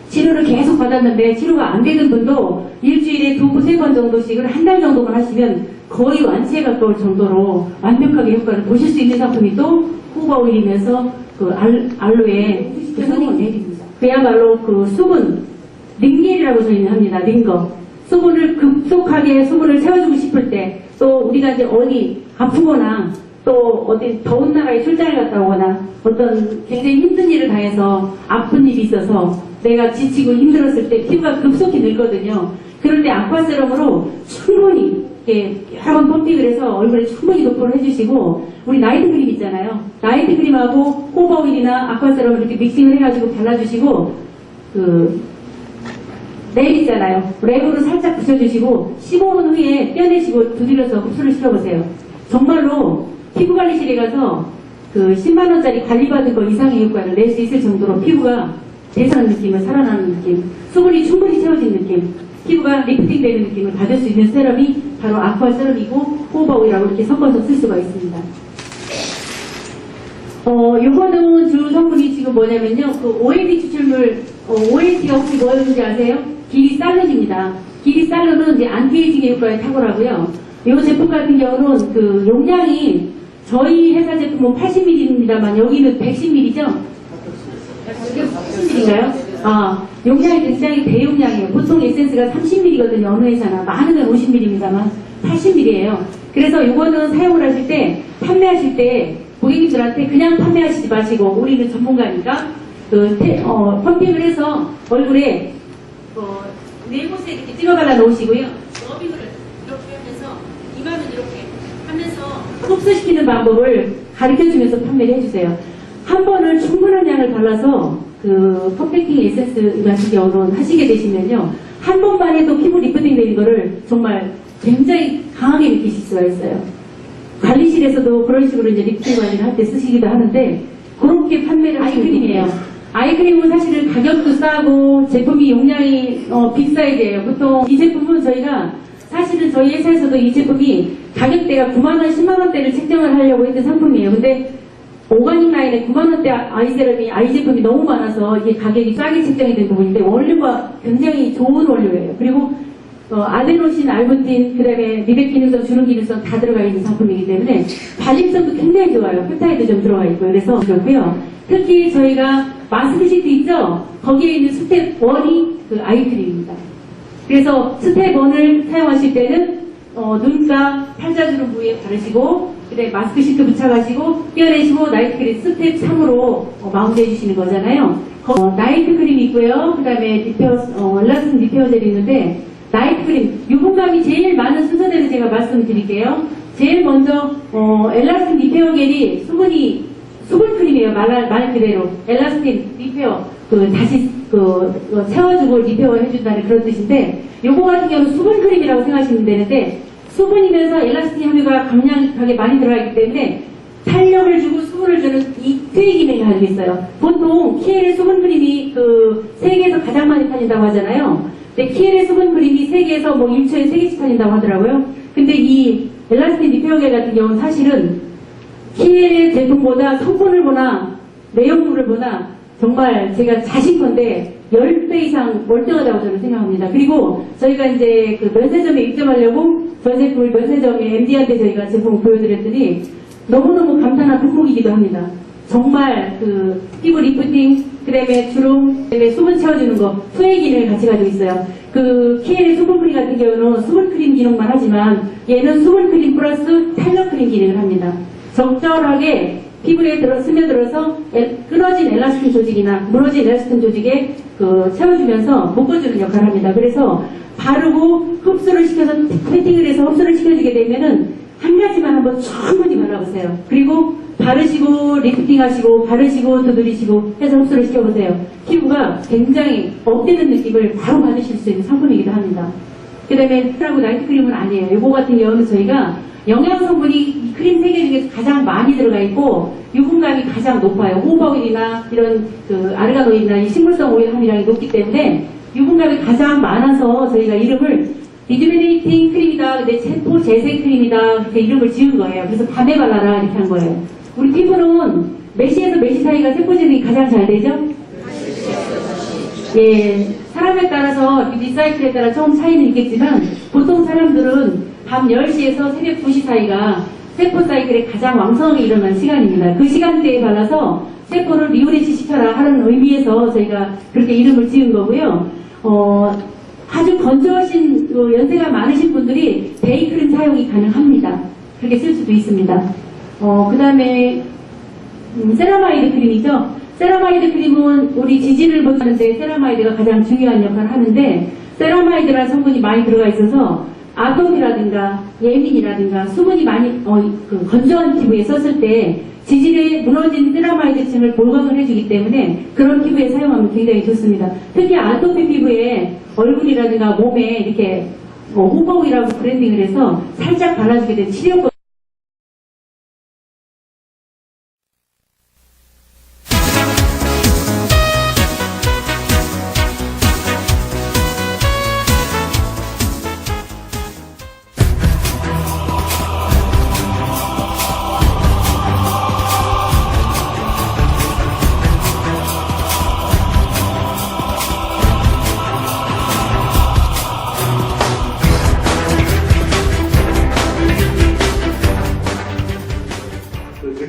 치료를 계속 받았는데 치료가 안 되는 분도 일주일에 2, 3번 정도씩을 한 달 정도만 하시면 거의 완치에 가까울 정도로 완벽하게 효과를 보실 수 있는 상품이 또 호호바 오일이면서 알로에 내립니다. 그야말로 수분, 링겔이라고 저희는 합니다. 링거. 수분을 급속하게 수분을 채워주고 싶을 때 또 우리가 이제 어디 아프거나 또 어디 더운 나라에 출장을 갔다 오거나 어떤 굉장히 힘든 일을 당해서 아픈 일이 있어서 내가 지치고 힘들었을 때 피부가 급속히 늙거든요. 그럴 때 아쿠아세럼으로 충분히 이렇게 여러 번 펌핑을 해서 얼굴에 충분히 도포를 해주시고 우리 나이트 크림 있잖아요. 나이트 크림하고 호호바 오일이나 아쿠아세럼을 이렇게 믹싱을 해가지고 발라주시고 랩 있잖아요. 랩으로 살짝 붙여주시고 15분 후에 떼어내시고 두드려서 흡수를 시켜보세요. 정말로 피부관리실에 가서 10만원짜리 관리받은 거 이상의 효과를 낼 수 있을 정도로 피부가 대사하는 느낌을 살아나는 느낌, 수분이 충분히 채워진 느낌, 피부가 리프팅 되는 느낌을 받을 수 있는 세럼이 바로 아쿠아 세럼이고 호호바 오일하고 이렇게 섞어서 쓸 수가 있습니다. 요거는 주 성분이 지금 뭐냐면요. OLT 추출물, OLT가 혹시 뭐였는지 아세요? 기리살린입니다. 기리살로는 이제 안티에이징 효과에 탁월하고요. 이 제품 같은 경우는 그 용량이 저희 회사 제품은 80ml입니다만 여기는 110ml죠? 80ml인가요? 용량이 굉장히 대용량이에요. 보통 에센스가 30ml거든요. 어느 회사나. 많으면 50ml입니다만 80ml예요. 그래서 이거는 사용을 하실 때, 판매하실 때 고객님들한테 그냥 판매하시지 마시고, 우리는 전문가니까 펌핑을 해서 얼굴에 네 곳에 이렇게 찍어 발라 놓으시고요. 러빙을 이렇게 하면서 이마는 이렇게 하면서 흡수시키는 방법을 가르쳐주면서 판매를 해주세요. 한 번을 충분한 양을 발라서 그 퍼펙팅 에센스 같은 경우는 하시게 되시면요. 한 번만 해도 피부 리프팅 되는 거를 정말 굉장히 강하게 느끼실 수가 있어요. 관리실에서도 그런 식으로 이제 리프팅 관리를 할 때 쓰시기도 하는데 그렇게 판매를 아이크림이에요. 아이크림은 사실은 가격도 싸고 제품이 용량이 빅사이즈예요. 보통 이 제품은 저희가 사실은 저희 회사에서도 이 제품이 가격대가 9만원, 10만원대를 책정을 하려고 했던 상품이에요. 근데 오가닉 라인에 9만원대 아이세럼이 아이 제품이 너무 많아서 이게 가격이 싸게 책정이 된 부분인데 원료가 굉장히 좋은 원료예요. 그리고 아데노신, 알부틴, 그 다음에 미백 기능성, 주름 기능성 다 들어가 있는 상품이기 때문에 발림성도 굉장히 좋아요. 펩타이드 좀 들어가 있고요. 그래서 좋고요. 특히 저희가 마스크 시트 있죠? 거기에 있는 스텝 1이 그 아이크림입니다. 그래서 스텝 1을 사용하실 때는 눈가, 팔자주름 부위에 바르시고 그다음에 마스크 시트 부착하시고 떼어내시고 나이트 크림 스텝 3으로 마운드 해주시는 거잖아요. 나이트 크림이 있고요. 그 다음에 엘라스틴 리페어 젤이 있는데 나이트 크림, 유분감이 제일 많은 순서대로 제가 말씀드릴게요. 제일 먼저 엘라스틴 리페어 젤이 수분 크림이에요. 말 그대로 엘라스틴 리페어 다시 채워주고 리페어 해준다는 그런 뜻인데 요거 같은 경우는 수분 크림이라고 생각하시면 되는데 수분이면서 엘라스틴 함유가 강력하게 많이 들어가 있기 때문에 탄력을 주고 수분을 주는 이 투의 기능이 가지고 있어요. 보통 키엘의 수분 크림이 세계에서 가장 많이 팔린다고 하잖아요. 근데 키엘의 수분 크림이 세계에서 1초에 3개씩 팔린다고 하더라고요. 근데 이 엘라스틴 리페어 겔 같은 경우는 사실은 키엘의 제품보다 성분을 보나 내용물을 보나 정말 제가 자신건데 10배 이상 월등하다고 저는 생각합니다. 그리고 저희가 이제 면세점에 입점하려고 전 제품을 면세점에 MD한테 저희가 제품을 보여드렸더니 너무너무 감탄한 품목이기도 합니다. 정말 피부 리프팅, 그 다음에 주름, 그 다음에 수분 채워주는 거, 투의 기능을 같이 가지고 있어요. 키엘의 수분 크림 같은 경우는 수분 크림 기능만 하지만 얘는 수분 크림 플러스 탄력 크림 기능을 합니다. 적절하게 피부에 스며들어서 끊어진 엘라스틴 조직이나 무너진 엘라스틴 조직에 채워주면서 묶어주는 역할을 합니다. 그래서 바르고 흡수를 시켜서 패팅을 해서 흡수를 시켜주게 되면은 한 가지만 한번 충분히 발라보세요. 그리고 바르시고 리프팅 하시고 바르시고 또 누리시고 해서 흡수를 시켜보세요. 피부가 굉장히 업되는 느낌을 바로 받으실 수 있는 상품이기도 합니다. 그 다음에 나이트 크림은 아니에요. 이거 같은 경우는 저희가 영양 성분이 이 크림 3개 중에서 가장 많이 들어가 있고 유분감이 가장 높아요. 호박오일이나 이런 아르가노일이나 이 식물성 오일 함유량이 높기 때문에 유분감이 가장 많아서 저희가 이름을 리주베네이팅 크림이다, 근데 세포 재생 크림이다 이렇게 이름을 지은 거예요. 그래서 밤에 발라라 이렇게 한 거예요. 우리 피부는 몇 시에서 몇 시 사이가 세포 재생이 가장 잘 되죠? 예, 사람에 따라서 뷰티 사이클에 따라 조금 차이는 있겠지만 보통 사람들은 밤 10시에서 새벽 2시 사이가 세포 사이클에 가장 왕성하게 일어나는 시간입니다. 그 시간대에 발라서 세포를 리오레시 시켜라 하는 의미에서 저희가 그렇게 이름을 지은 거고요. 아주 건조하신 연세가 많으신 분들이 데이크림 사용이 가능합니다. 그렇게 쓸 수도 있습니다. 그 다음에 세라마이드 크림이죠. 세라마이드 크림은 우리 지지를 보는데 세라마이드가 가장 중요한 역할을 하는데 세라마이드라는 성분이 많이 들어가 있어서 아토피라든가 예민이라든가 수분이 많이 건조한 피부에 썼을 때 지질에 무너진 세라마이드층을 볼강을 해주기 때문에 그런 피부에 사용하면 굉장히 좋습니다. 특히 아토피 피부에 얼굴이라든가 몸에 이렇게 호박이라고 브랜딩을 해서 살짝 발라주게 된 치료법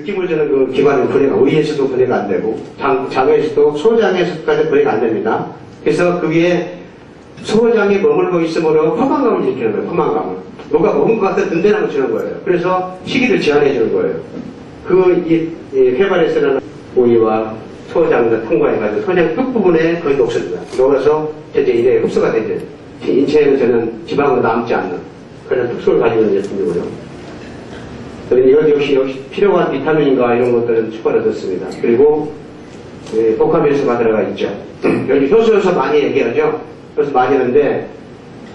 느낌을 주는 그 기관은 분해가, 의에서도 분해가 안 되고, 장에서도, 소장에서까지 분해가 안 됩니다. 그래서 그게 소장에 머물고 있으므로 포만감을 일으키는 거예요, 포만감을. 뭐가 먹은 것 같은 든든함을 주는 거예요. 그래서 식이를 제한해 주는 거예요. 이 회발에서는 오이와 소장을 통과해가지고 소장 끝부분에 거의 녹습니다. 녹아서 이제 이내 흡수가 되죠. 인체에는 저는 지방으로 남지 않는 그런 특수를 가지고 있는 제품이고요. 이건 역시 필요한 비타민과 이런 것들은 추가로 넣습니다. 그리고 복합효소가 들어가 있죠. 여기 효소 많이 얘기하죠. 효소 많이 하는데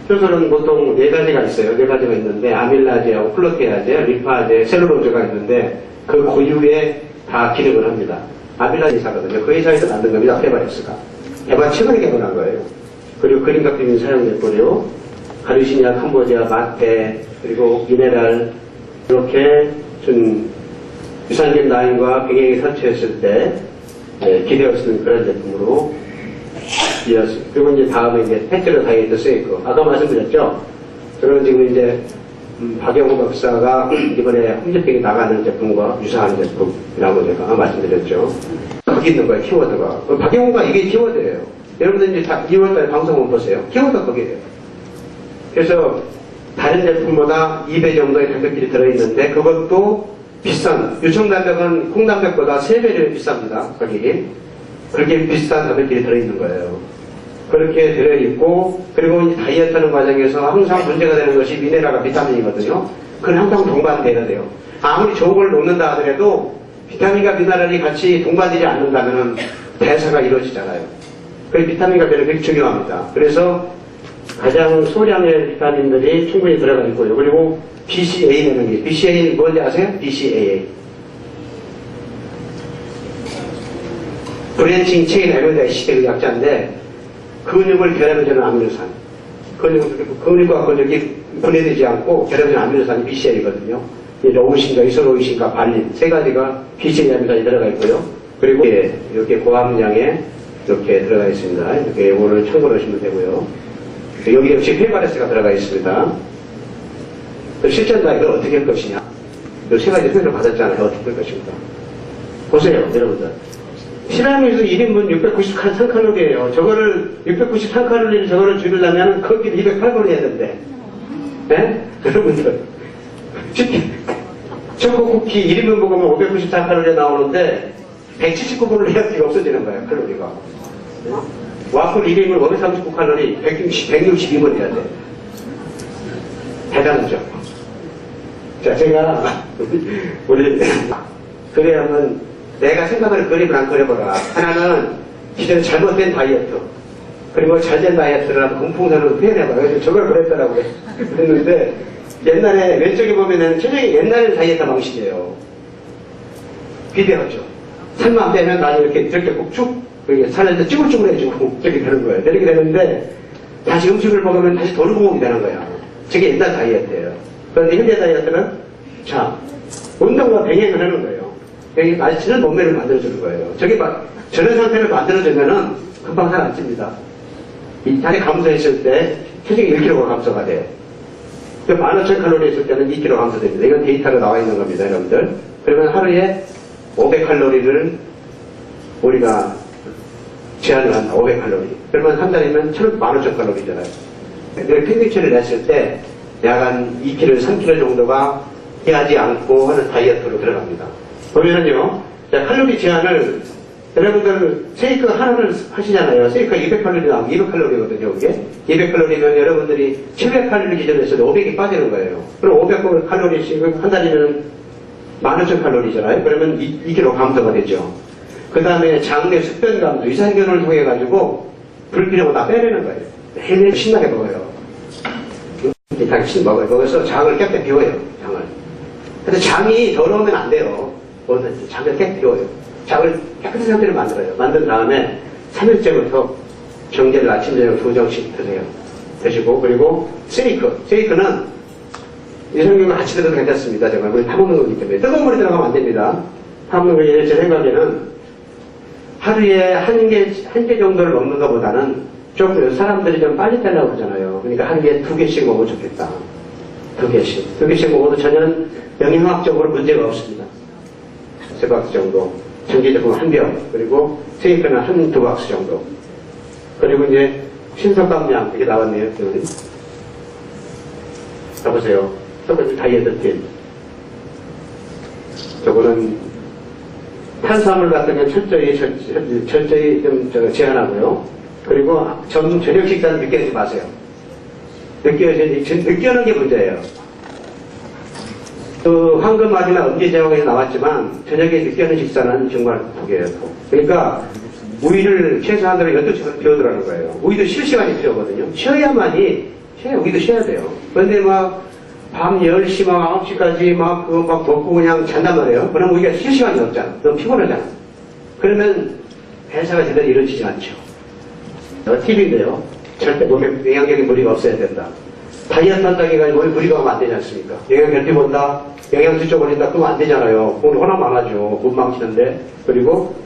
효소는 보통 4가지가 있어요. 4가지가 있는데 아밀라제하고 플로테아제, 리파제, 셀룰로즈가 있는데 그 고유에 다 기능을 합니다. 아밀라제 회사거든요. 그 회사에서 만든 겁니다. 페바렉스가. 페바 최근에 개발한 거예요. 그리고 그린각 비빔 사용됐고요. 가르시니아, 캄보디아, 마테, 그리고 미네랄 이렇게 좀 유산균 라인과 병행이 설치했을 때 기대할 수 있는 그런 제품으로 이어졌습니다. 그리고 이제 다음에 이제 패트로 다이어트 쓰여있고 아까 말씀드렸죠. 저는 지금 이제 박영호 박사가 이번에 홍제병이 나가는 제품과 유사한 제품이라고 제가 말씀드렸죠. 거기 있는 거예요, 키워드가. 박영호가 이게 키워드예요. 여러분들 이제 2월달에 방송 한번 보세요. 키워드가 거기에요. 그래서 다른 제품보다 2배 정도의 단백질이 들어있는데 그것도 비싼, 유청단백은 콩단백보다 3배를 비쌉니다. 거기. 그렇게 비싼 단백질이 들어있는 거예요. 그렇게 들어있고, 그리고 이제 다이어트 하는 과정에서 항상 문제가 되는 것이 미네랄과 비타민이거든요. 그건 항상 동반돼야 돼요. 아무리 좋은 걸 놓는다 하더라도 비타민과 미네랄이 같이 동반되지 않는다면 대사가 이루어지잖아요. 그래서 비타민과 미네랄이 되게 중요합니다. 그래서 가장 소량의 비타민들이 충분히 들어가 있고요. 그리고 BCA라는 게, BCA는 뭔지 아세요? BCAA. 브랜칭 체인 에미노 애시드 약자인데, 근육을 결합해주는 아미노산. 근육과 근육이 분해되지 않고 결합해주는 아미노산이 BCA거든요. 로우신과 이소로우신과 발린, 3가지가 BCA 아미노산이 들어가 있고요. 그리고 이렇게 고함량에 이렇게 들어가 있습니다. 이렇게 이거를 참고로 하시면 되고요. 여기 역시 페바레스가 들어가 있습니다. 실전 다이어트를 어떻게 할 것이냐. 이 3가지 표현을 받았잖아요. 어떻게 할 것입니까? 보세요, 여러분들. 실험에서 1인분 693칼로리예요. 저거를 693칼로리를 저거를 줄이려면 거기를 208칼로리 해야 되는데, 네? 여러분들 초코 쿠키 1인분 먹으면 594칼로리 나오는데 179분을 해야 뒤가 없어지는 거예요. 칼로리가. 와플 1인분 539칼로리 162분 해야 돼. 대단하죠. 자, 제가 우리 그래 하면 내가 생각하는 그림을 안 그려보라. 하나는 기존에 잘못된 다이어트, 그리고 잘된 다이어트를 한번 공풍선으로 표현해봐. 그래서 저걸 그랬더라고요. 그랬는데 옛날에 왼쪽에 보면은 최적의 옛날 다이어트 방식이에요. 비대하죠. 살만 빼면 나중에 이렇게 꼭쭉 살에서 쭈글쭈글해지고 저렇게 되는 거예요. 이렇게 되는데 다시 음식을 먹으면 다시 도루묵이 되는 거야. 저게 옛날 다이어트예요. 그런데 현대 다이어트는 자 운동과 병행을 하는 거예요. 여기 맛있는 몸매를 만들어주는 거예요. 저게 저런 상태를 만들어주면은 금방 살 안 찝니다. 이 다리 감소했을 때 최적의 1kg 감소가 돼. 15,000칼로리 했을 때는 2kg 감소됩니다. 이건 데이터로 나와 있는 겁니다, 여러분들. 그러면 하루에 500칼로리를 우리가 제한을 한다, 500칼로리. 그러면 한 달이면 15,000칼로리잖아요. 평균치를 냈을 때 약 한 2kg, 3kg 정도가 해하지 않고 하는 다이어트로 들어갑니다. 보면은요, 자, 칼로리 제한을, 여러분들, 세이크 하나를 하시잖아요. 세이크 200칼로리 나오면 200칼로리거든요, 이게. 200칼로리면 여러분들이 700칼로리 기준으로 했을 때 500이 빠지는 거예요. 그럼 500칼로리씩 한 달이면 15,000칼로리잖아요. 그러면 2kg 감소가 되죠. 그 다음에 장내 습변 감소, 유산균을 통해가지고 불필요한 거 다 빼내는 거예요. 매일 신나게 먹어요. 당신 먹어요. 먹어서 장을 깨끗이 비워요, 장을. 근데 장이 더러우면 안 돼요. 뭐든지 장을 깨끗이 비워요. 장을 깨끗한 상태로 만들어요. 만든 다음에 3일째부터 정제를 아침, 저녁 2정씩 드세요. 드시고, 그리고 세이크는 유산균과 같이 들어도 괜찮습니다. 정말 물에 타먹는 거기 때문에. 뜨거운 물에 들어가면 안 됩니다. 타먹는 거에 제 생각에는 하루에 한 개 정도를 먹는 것보다는 좀 사람들이 좀 빨리 빼려고 하잖아요. 그러니까 하루에 2개씩 먹으면 좋겠다. 2개씩. 2개씩 먹어도 전혀 영양학적으로 문제가 없습니다. 3박스 정도, 전기제품 1병, 그리고 세이크는 1~2박스 정도. 그리고 이제 신석감량, 이게 나왔네요. 여보세요. 첫 번째 다이어트 필. 저거는 탄수화물 같은 건 철저히 좀 제한하고요. 그리고 저녁 식사는 늦게 하지 마세요. 늦게 하는 게 문제예요. 그 황금아지나 음계제왕에서 나왔지만 저녁에 늦게 하는 식사는 정말 독이에요. 그러니까 우위를 최소한으로 12시간 비워두라는 거예요. 우위도 쉴 시간이 필요하거든요. 우위도 쉬어야 돼요. 그런데 밤 10시, 9시까지 먹고 그냥 잔단 말이에요. 그럼 우리가 쉴 시간이 없잖아. 너무 피곤하잖아. 그러면 회사가 제대로 이루어지지 않죠. 팁인데요. 절대 몸에 영양적인 무리가 없어야 된다. 다이어트 한다고 해가지고 몸에 무리가 오면 안 되지 않습니까? 영양 결핍 온다, 영양수 쪽 올린다, 그러면 안 되잖아요. 오늘 워낙 많아져. 못 망치는데. 그리고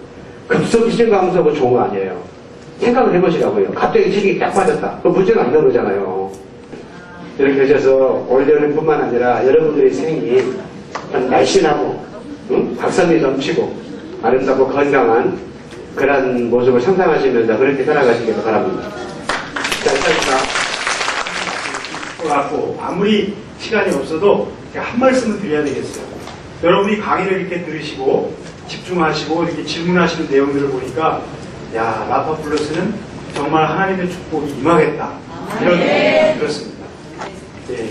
급속 기능 감소가 좋은 거 아니에요. 생각을 해보시라고요. 갑자기 체격이 딱 빠졌다. 그럼 문제가 안 나오잖아요. 이렇게 하셔서 올여름뿐만 아니라 여러분들의 생이 날씬하고 박살이 넘치고 아름답고 건강한 그런 모습을 상상하시면서 그렇게 살아가시길 바랍니다. 자, 갖고 아무리 시간이 없어도 한 말씀을 드려야 되겠어요. 여러분이 강의를 이렇게 들으시고 집중하시고 이렇게 질문하시는 내용들을 보니까 야, 라파플러스는 정말 하나님의 축복이 임하겠다 이런 생각이 들었습니다. 네.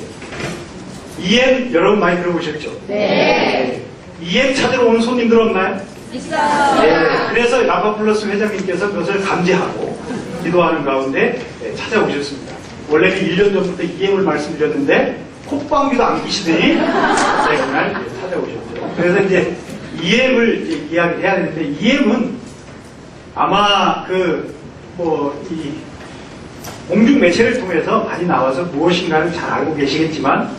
EM 여러분 많이 들어보셨죠? 네. EM 찾으러 온 손님들 없나요? 있어요. 네. 그래서 라파플러스 회장님께서 그것을 감지하고 기도하는 가운데 찾아오셨습니다. 원래는 1년 전부터 EM을 말씀드렸는데 콧방귀도 안 끼시더니 그날 찾아오셨죠. 그래서 이제 EM을 이야기해야 되는데 EM은 아마 이 공중 매체를 통해서 많이 나와서 무엇인가를 잘 알고 계시겠지만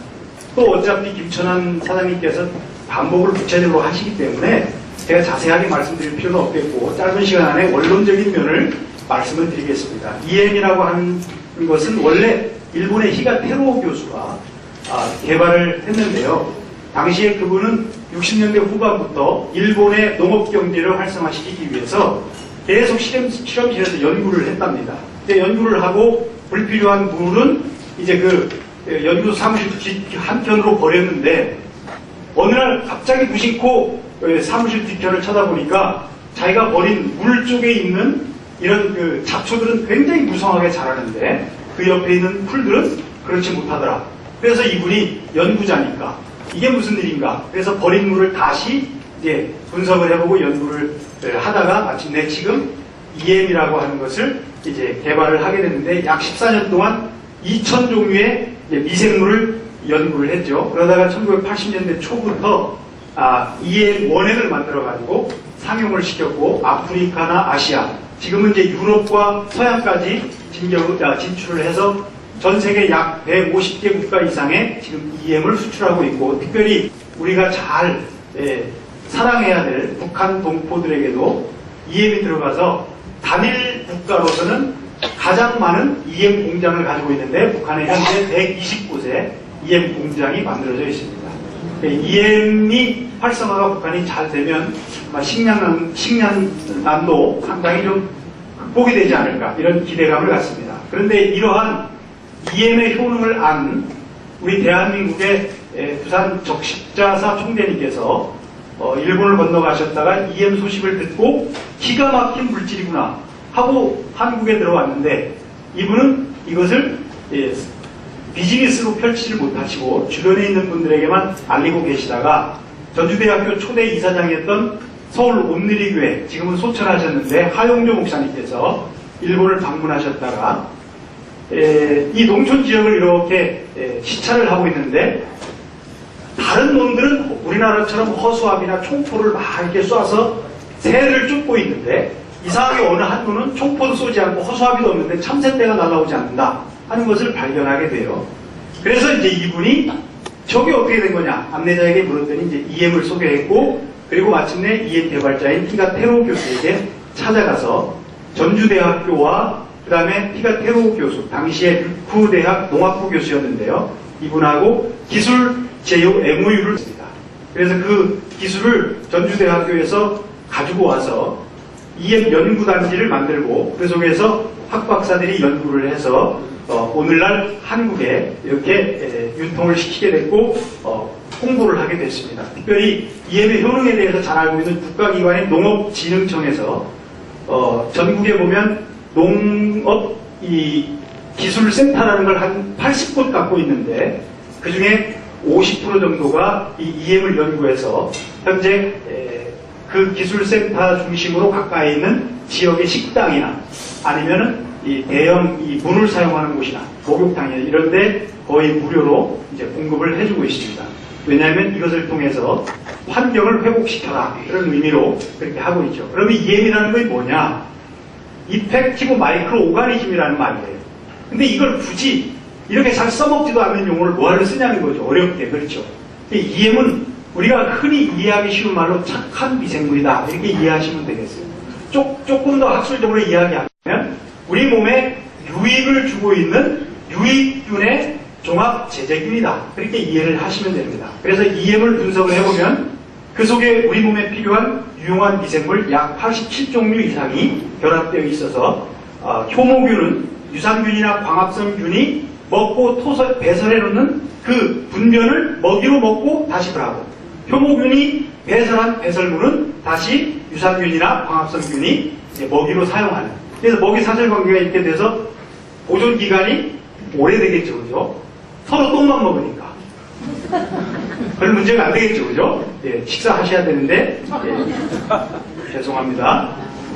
또 어차피 김천한 사장님께서 반복을 구체적으로 하시기 때문에 제가 자세하게 말씀드릴 필요는 없겠고 짧은 시간 안에 원론적인 면을 말씀을 드리겠습니다. EM이라고 하는 것은 원래 일본의 히가테로 교수가 개발을 했는데요. 당시에 그분은 60년대 후반부터 일본의 농업 경제를 활성화시키기 위해서 계속 실험실에서 연구를 했답니다. 연구를 하고 불필요한 물은 이제 그 연구 사무실 한편으로 버렸는데 어느 날 갑자기 무심코 사무실 뒤편을 쳐다보니까 자기가 버린 물 쪽에 있는 이런 그 잡초들은 굉장히 무성하게 자라는데 그 옆에 있는 풀들은 그렇지 못하더라. 그래서 이분이 연구자니까 이게 무슨 일인가. 그래서 버린 물을 다시 이제 분석을 해보고 연구를 하다가 마침내 지금 EM이라고 하는 것을 이제 개발을 하게 됐는데 약 14년 동안 2,000종류의 미생물을 연구를 했죠. 그러다가 1980년대 초부터 EM 원액을 만들어가지고 상용을 시켰고 아프리카나 아시아, 지금은 이제 유럽과 서양까지 진출을 해서 전 세계 약 150개 국가 이상의 지금 EM을 수출하고 있고 특별히 우리가 잘 사랑해야 될 북한 동포들에게도 EM이 들어가서 단일 국가로서는 가장 많은 EM 공장을 가지고 있는데 북한에 현재 120곳에 EM 공장이 만들어져 있습니다. EM이 활성화가 북한이 잘 되면 식량난도 상당히 좀 극복이 되지 않을까 이런 기대감을 갖습니다. 그런데 이러한 EM의 효능을 안 우리 대한민국의 부산 적십자사 총대님께서 일본을 건너가셨다가 EM 소식을 듣고 기가 막힌 물질이구나 하고 한국에 들어왔는데 이분은 이것을 비즈니스로 펼치지 못하시고 주변에 있는 분들에게만 알리고 계시다가 전주대학교 초대 이사장이었던 서울 온누리교회 지금은 소천하셨는데 하용조 목사님께서 일본을 방문하셨다가 이 농촌 지역을 이렇게 시찰을 하고 있는데 다른 놈들은 우리나라처럼 허수아비나 총포를 막 이렇게 쏴서 새를 쫓고 있는데 이상하게 어느 한 놈은 총포도 쏘지 않고 허수아비도 없는데 참새떼가 날아오지 않는다 하는 것을 발견하게 돼요. 그래서 이제 이분이 저게 어떻게 된 거냐 안내자에게 물었더니 이제 EM을 소개했고 그리고 마침내 EM 개발자인 히가테로 교수에게 찾아가서 전주대학교와 그 다음에 히가테로 교수 당시에 류쿠 대학 농학부 교수였는데요. 이분하고 기술 제휴 MOU를 했습니다. 그래서 그 기술을 전주대학교에서 가지고 와서 EM 연구단지를 만들고 그 속에서 학박사들이 연구를 해서 오늘날 한국에 이렇게 유통을 시키게 됐고 홍보를 하게 됐습니다. 특별히 EM의 효능에 대해서 잘 알고 있는 국가기관인 농업진흥청에서 전국에 보면 농업 이 기술센터라는 걸 한 80곳 갖고 있는데 그 중에 50% 정도가 이 EM을 연구해서 현재 그 기술센터 중심으로 가까이 있는 지역의 식당이나 아니면은 이 대형 이 문을 사용하는 곳이나 목욕탕이나 이런데 거의 무료로 이제 공급을 해주고 있습니다. 왜냐하면 이것을 통해서 환경을 회복시켜라 이런 의미로 그렇게 하고 있죠. 그러면 EM이라는 게 뭐냐? 이펙티브 마이크로 오가니즘이라는 말이에요. 근데 이걸 굳이 이렇게 잘 써먹지도 않는 용어를 뭐하러 쓰냐는 거죠. 어렵게. 그렇죠. EM은 우리가 흔히 이해하기 쉬운 말로 착한 미생물이다 이렇게 이해하시면 되겠어요. 조금 더 학술적으로 이야기하면 우리 몸에 유익을 주고 있는 유익균의 종합 제재균이다 그렇게 이해를 하시면 됩니다. 그래서 EM을 분석을 해보면 그 속에 우리 몸에 필요한 유용한 미생물 약 87종류 이상이 결합되어 있어서 효모균은 유산균이나 광합성균이 먹고 배설해 놓는 그 분변을 먹이로 먹고 다시 들어가고 효모균이 배설한 배설물은 다시 유산균이나 광합성균이 먹이로 사용하는 그래서 먹이 사슬 관계가 있게 돼서 보존 기간이 오래되겠죠. 그죠? 서로 똥만 먹으니까 별 문제가 안 되겠죠. 그죠? 예, 식사하셔야 되는데 죄송합니다.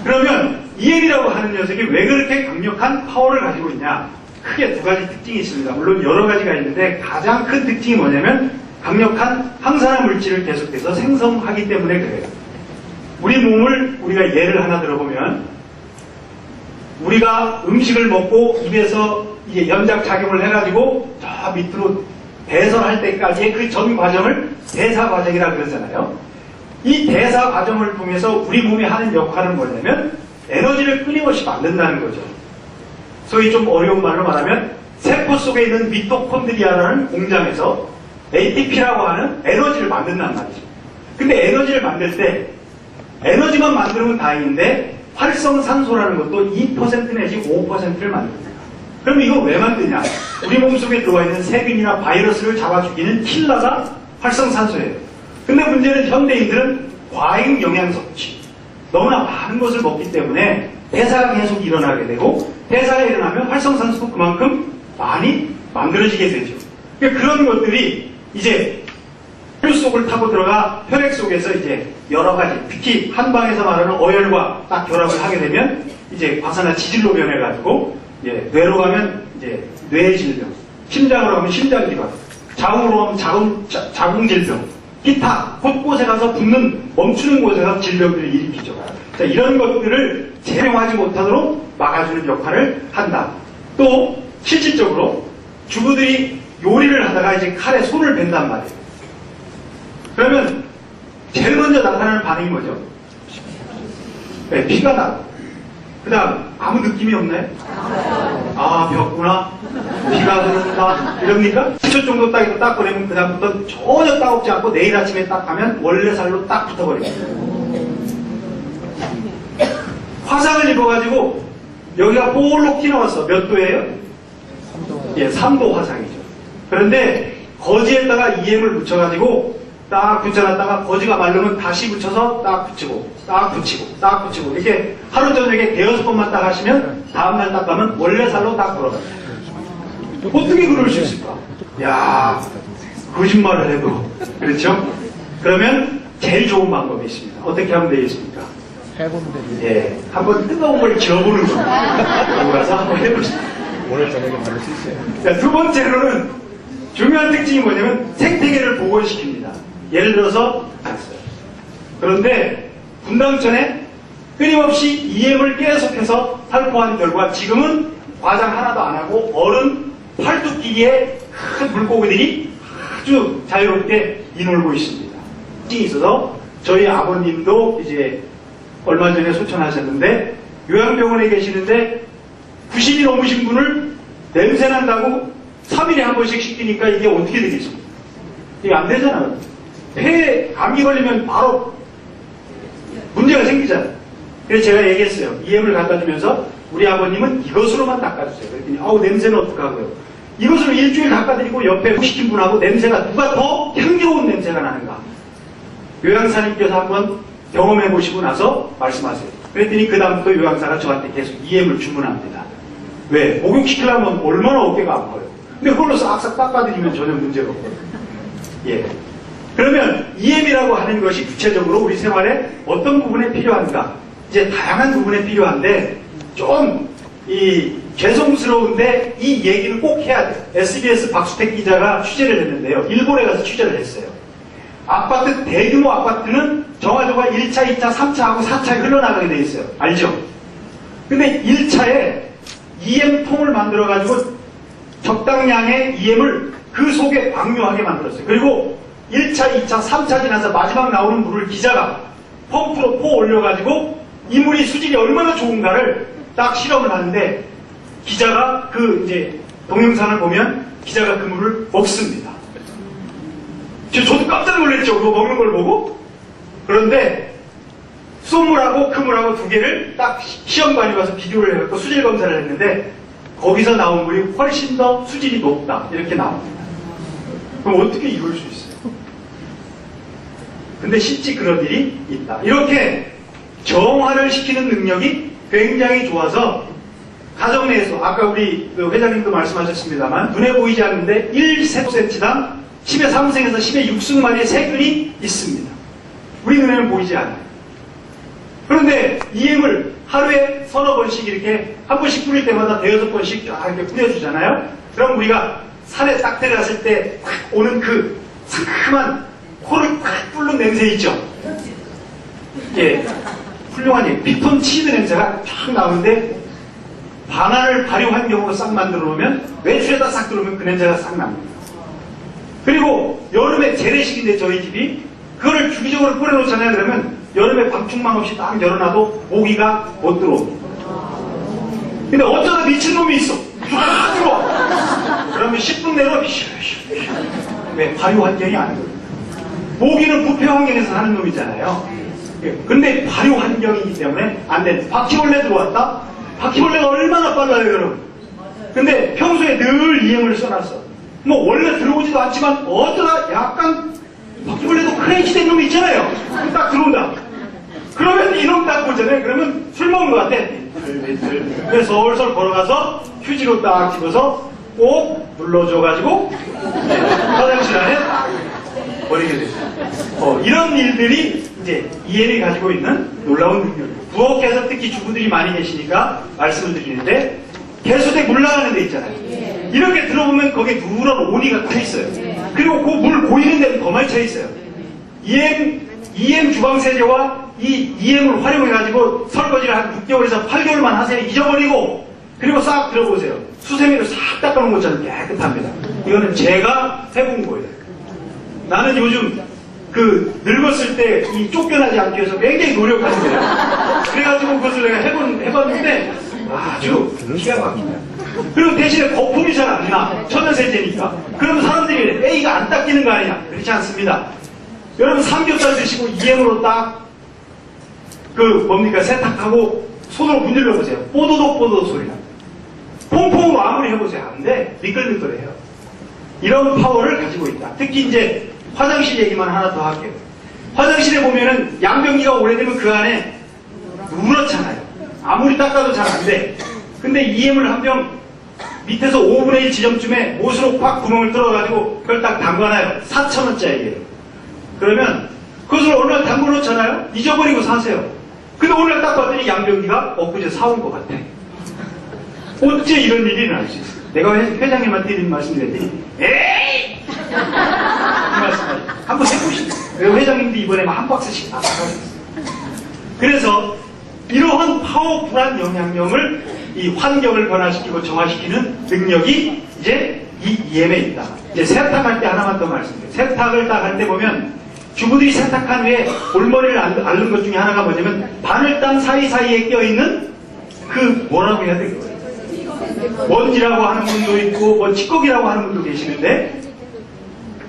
그러면 EM이라고 하는 녀석이 왜 그렇게 강력한 파워를 가지고 있냐? 크게 두 가지 특징이 있습니다. 물론 여러 가지가 있는데 가장 큰 특징이 뭐냐면 강력한 항산화 물질을 계속해서 생성하기 때문에 그래요. 우리 몸을 우리가 예를 하나 들어보면 우리가 음식을 먹고 입에서 이제 연작 작용을 해가지고 저 밑으로 배설할 때까지의 그 전 과정을 대사 과정이라고 그러잖아요. 이 대사 과정을 통해서 우리 몸이 하는 역할은 뭐냐면 에너지를 끊임없이 만든다는 거죠. 소위 좀 어려운 말로 말하면 세포 속에 있는 미토콘드리아라는 공장에서 ATP라고 하는 에너지를 만든단 말이죠. 근데 에너지를 만들 때 에너지만 만들면 다행인데 활성산소라는 것도 2% 내지 5%를 만듭니다. 그럼 이거 왜 만드냐? 우리 몸속에 들어와 있는 세균이나 바이러스를 잡아 죽이는 킬러가 활성산소예요. 근데 문제는 현대인들은 과잉 영양 섭취, 너무나 많은 것을 먹기 때문에 대사가 계속 일어나게 되고 대사가 일어나면 활성산소도 그만큼 많이 만들어지게 되죠. 그러니까 그런 것들이 이제 혈 속을 타고 들어가 혈액 속에서 이제 여러 가지, 특히 한방에서 말하는 어혈과 딱 결합을 하게 되면 이제 과산화 지질로 변해가지고 이제 뇌로 가면 이제 뇌질병, 심장으로 가면 심장질환, 자궁으로 가면 자궁질병, 기타 곳곳에 가서 멈추는 곳에 가서 질병들을 일으키죠. 자, 이런 것들을 재활용하지 못하도록 막아주는 역할을 한다. 또 실질적으로 주부들이 요리를 하다가 이제 칼에 손을 댄단 말이에요. 그러면 제일 먼저 나타나는 반응이 뭐죠? 네, 피가 나고 그 다음 아무 느낌이 없나요? 아, 벽구나, 비가 흐른다 이럽니까? 10초 정도 딱 보내면 그 다음부터 전혀 따갑지 않고 내일 아침에 딱 가면 원래 살로 딱 붙어버립니다. 화상을 입어가지고 여기가 볼록 튀어나왔어. 몇 도예요? 3도. 예, 3도 화상이죠. 그런데 거지에다가 EM을 붙여가지고 딱 붙여놨다가 거지가 마르면 다시 붙여서 딱 붙이고 딱 붙이고 딱 붙이고 이렇게 하루 저녁에 대여섯 번만 딱 하시면 다음날 딱 가면 원래 살로 딱 돌아가요. 어떻게 그럴 수 있을까? 야, 거짓말을 해도 그렇죠? 그러면 제일 좋은 방법이 있습니다. 어떻게 하면 되겠습니까? 해보면 되지. 예, 한번 뜨거운 걸 지어보는 겁니다. 그러고 가서 한번 해보시죠. 오늘 저녁에 바를 수 있어요. 자, 두 번째로는 중요한 특징이 뭐냐면 생태계를 복원시킵니다. 예를 들어서 그런데 분당 전에 끊임없이 EM을 계속해서 살포한 결과 지금은 과장 하나도 안 하고 어른 팔뚝기기에 큰 물고기들이 아주 자유롭게 이놀고 있습니다. 특징이 있어서 저희 아버님도 이제 얼마 전에 소천하셨는데 요양병원에 계시는데 90이 넘으신 분을 냄새 난다고 3일에 한 번씩 시키니까 이게 어떻게 되겠습니까? 이게 안 되잖아요. 폐에 감기 걸리면 바로 문제가 생기잖아요. 그래서 제가 얘기했어요. EM을 갖다 주면서 우리 아버님은 이것으로만 닦아주세요. 그랬더니 아우 냄새는 어떡하고요. 이것으로 일주일 닦아드리고 옆에 시킨 분하고 냄새가 누가 더 향기로운 냄새가 나는가. 요양사님께서 한번 경험해 보시고 나서 말씀하세요. 그랬더니 그 다음부터 요양사가 저한테 계속 EM을 주문합니다. 왜? 목욕시키려면 얼마나 어깨가 아파요. 근데 그걸로 싹싹 닦아드리면 전혀 문제가 없거든요. 예. 그러면 EM이라고 하는 것이 구체적으로 우리 생활에 어떤 부분에 필요한가? 이제 다양한 부분에 필요한데 좀 죄송스러운데 이 얘기를 꼭 해야 돼요. SBS 박수택 기자가 취재를 했는데요. 일본에 가서 취재를 했어요. 아파트, 대규모 아파트는 정화조가 1차, 2차, 3차하고 4차에 흘러나가게 돼 있어요. 알죠? 근데 1차에 EM통을 만들어가지고 적당량의 EM을 그 속에 방류하게 만들었어요. 그리고 1차, 2차, 3차 지나서 마지막 나오는 물을 기자가 펌프로 포 올려가지고 이 물이 수질이 얼마나 좋은가를 딱 실험을 하는데 기자가 이제 동영상을 보면 기자가 그 물을 먹습니다. 저도 깜짝 놀랐죠. 그거 먹는 걸 보고. 그런데 쏘물하고 그 물하고 두 개를 딱 시험관에 가서 비교를 해갖고 수질 검사를 했는데 거기서 나온 물이 훨씬 더 수질이 높다. 이렇게 나옵니다. 그럼 어떻게 이럴 수 있어요? 근데 실제 그런 일이 있다. 이렇게 정화를 시키는 능력이 굉장히 좋아서 가정 내에서 아까 우리 회장님도 말씀하셨습니다만 눈에 보이지 않는데 1세포센치당 10의 3승에서 10의 6승만의 세균이 있습니다. 우리 눈에는 보이지 않아요. 그런데 EM을 하루에 서너 번씩 이렇게 한 번씩 뿌릴 때마다 대여섯 번씩 쫙 이렇게 뿌려주잖아요. 그럼 우리가 산에 딱 들어갔을 때 확 오는 그 상큼한 코를 확 뚫는 냄새 있죠? 예. 훌륭한 얘기. 피톤치드 냄새가 쫙 나오는데 바나나를 발효 환경으로 싹 만들어 놓으면 외출에다 싹 들어오면 그 냄새가 싹 납니다. 그리고 여름에 재래식인데 저희 집이 그거를 주기적으로 뿌려놓잖아요. 그러면 여름에 방충망 없이 딱 열어놔도 모기가 못 들어옵니다. 근데 어쩌다 미친놈이 있어. 쫙 들어와. 그러면 10분 내로 왜? 발효 환경이 아니거든요. 모기는 부패 환경에서 사는 놈이잖아요. 근데 발효 환경이기 때문에 안 돼. 바퀴벌레 들어왔다? 바퀴벌레가 얼마나 빨라요, 여러분? 근데 평소에 늘 EM을 써놨어. 뭐 원래 들어오지도 않지만 어쩌다 약간 바퀴벌레도 크레이지 된 놈이 있잖아요. 딱 들어온다. 그러면 이놈 딱 보잖아요. 그러면 술 먹은 것 같아. 그래서 솔솔 걸어가서 휴지로 딱 집어서 꼭 눌러줘가지고 화장실 안에 버리게 됐어요. 이런 일들이 이제 EM이 가지고 있는 놀라운 능력이에요. 부엌에서 특히 주부들이 많이 계시니까 말씀을 드리는데 개수대 물 나가는 데 있잖아요. 이렇게 들어보면 거기에 누런 오니가 타 있어요. 그리고 그 물 고이는 데는 더 많이 차 있어요. EM 주방세제와 이 EM을 활용해가지고 설거지를 한 6개월에서 8개월만 하세요. 잊어버리고 그리고 싹 들어보세요. 수세미로 싹 닦아놓은 것처럼 깨끗합니다. 이거는 제가 해본 거예요. 나는 요즘 늙었을 때 이 쫓겨나지 않기 위해서 굉장히 노력하는 거예요. 그래가지고 그것을 내가 해봤는데 아주 기가 막힙니다. 그리고 대신에 거품이 잘 안 나. 천연세제니까. 그러면 사람들이 그래. 이거 안 닦이는 거 아니냐. 그렇지 않습니다. 여러분 삼겹살 드시고 EM으로 딱 세탁하고 손으로 문질러 보세요. 뽀도독 소리 납니다. 퐁퐁으로 아무리 해보세요. 안 돼. 미끌미끌해요. 이런 파워를 가지고 있다. 특히 이제 화장실 얘기만 하나 더 할게요. 화장실에 보면은 양변기가 오래되면 그 안에 누렇잖아요. 아무리 닦아도 잘 안 돼. 근데 EM을 한 병 밑에서 5분의 1 지점쯤에 못으로 팍 구멍을 뚫어가지고 그걸 딱 담가놔요. 4,000원짜리예요. 그러면 그것을 오늘 날 담궈 놓잖아요. 잊어버리고 사세요. 근데 오늘 딱 봤더니 양변기가 엊그제 사온 것 같아. 어째 이런 일이 일어날 수 있어요. 내가 회장님한테 이런 말씀 드렸더니 에이! 이 말씀을 한번 해보시죠. 회장님도 이번에 한 박스씩 다 사가셨어요. 그래서 이러한 파워풀한 영향력을 이 환경을 변화시키고 정화시키는 능력이 이제 이 EM에 있다. 이제 세탁할 때 하나만 더 말씀드려요. 세탁을 딱 할 때 보면 주부들이 세탁한 후에 골머리를 앓는 것 중에 하나가 뭐냐면 바늘땅 사이사이에 껴있는 뭐라고 해야 될까요? 먼지라고 하는 분도 있고 찌꺼기라고 하는 분도 계시는데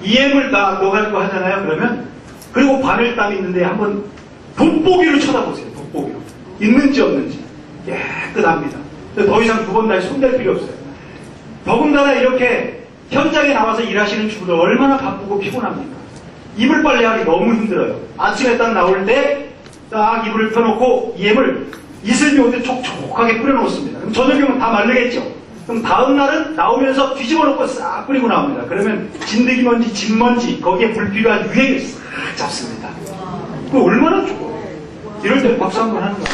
EM을 다 넣어가지고 하잖아요. 그러면 그리고 바늘땀이 있는데 한번 돋보기로 쳐다보세요. 돋보기로. 있는지 없는지. 깨끗합니다. 더 이상 두 번 다시 손댈 필요 없어요. 더군다나 이렇게 현장에 나와서 일하시는 주부들 얼마나 바쁘고 피곤합니까? 이불 빨래하기 너무 힘들어요. 아침에 딱 나올 때 딱 이불을 펴놓고 이엠을 이슬비 오듯 촉촉하게 뿌려놓습니다. 그럼 저녁에 오면 다 마르겠죠? 그럼 다음 날은 나오면서 뒤집어 놓고 싹 뿌리고 나옵니다. 그러면 진드기 먼지, 진 먼지, 거기에 불필요한 유액을 싹 잡습니다. 그 얼마나 좋아요. 이럴 때 박수 한번 하는 거예요.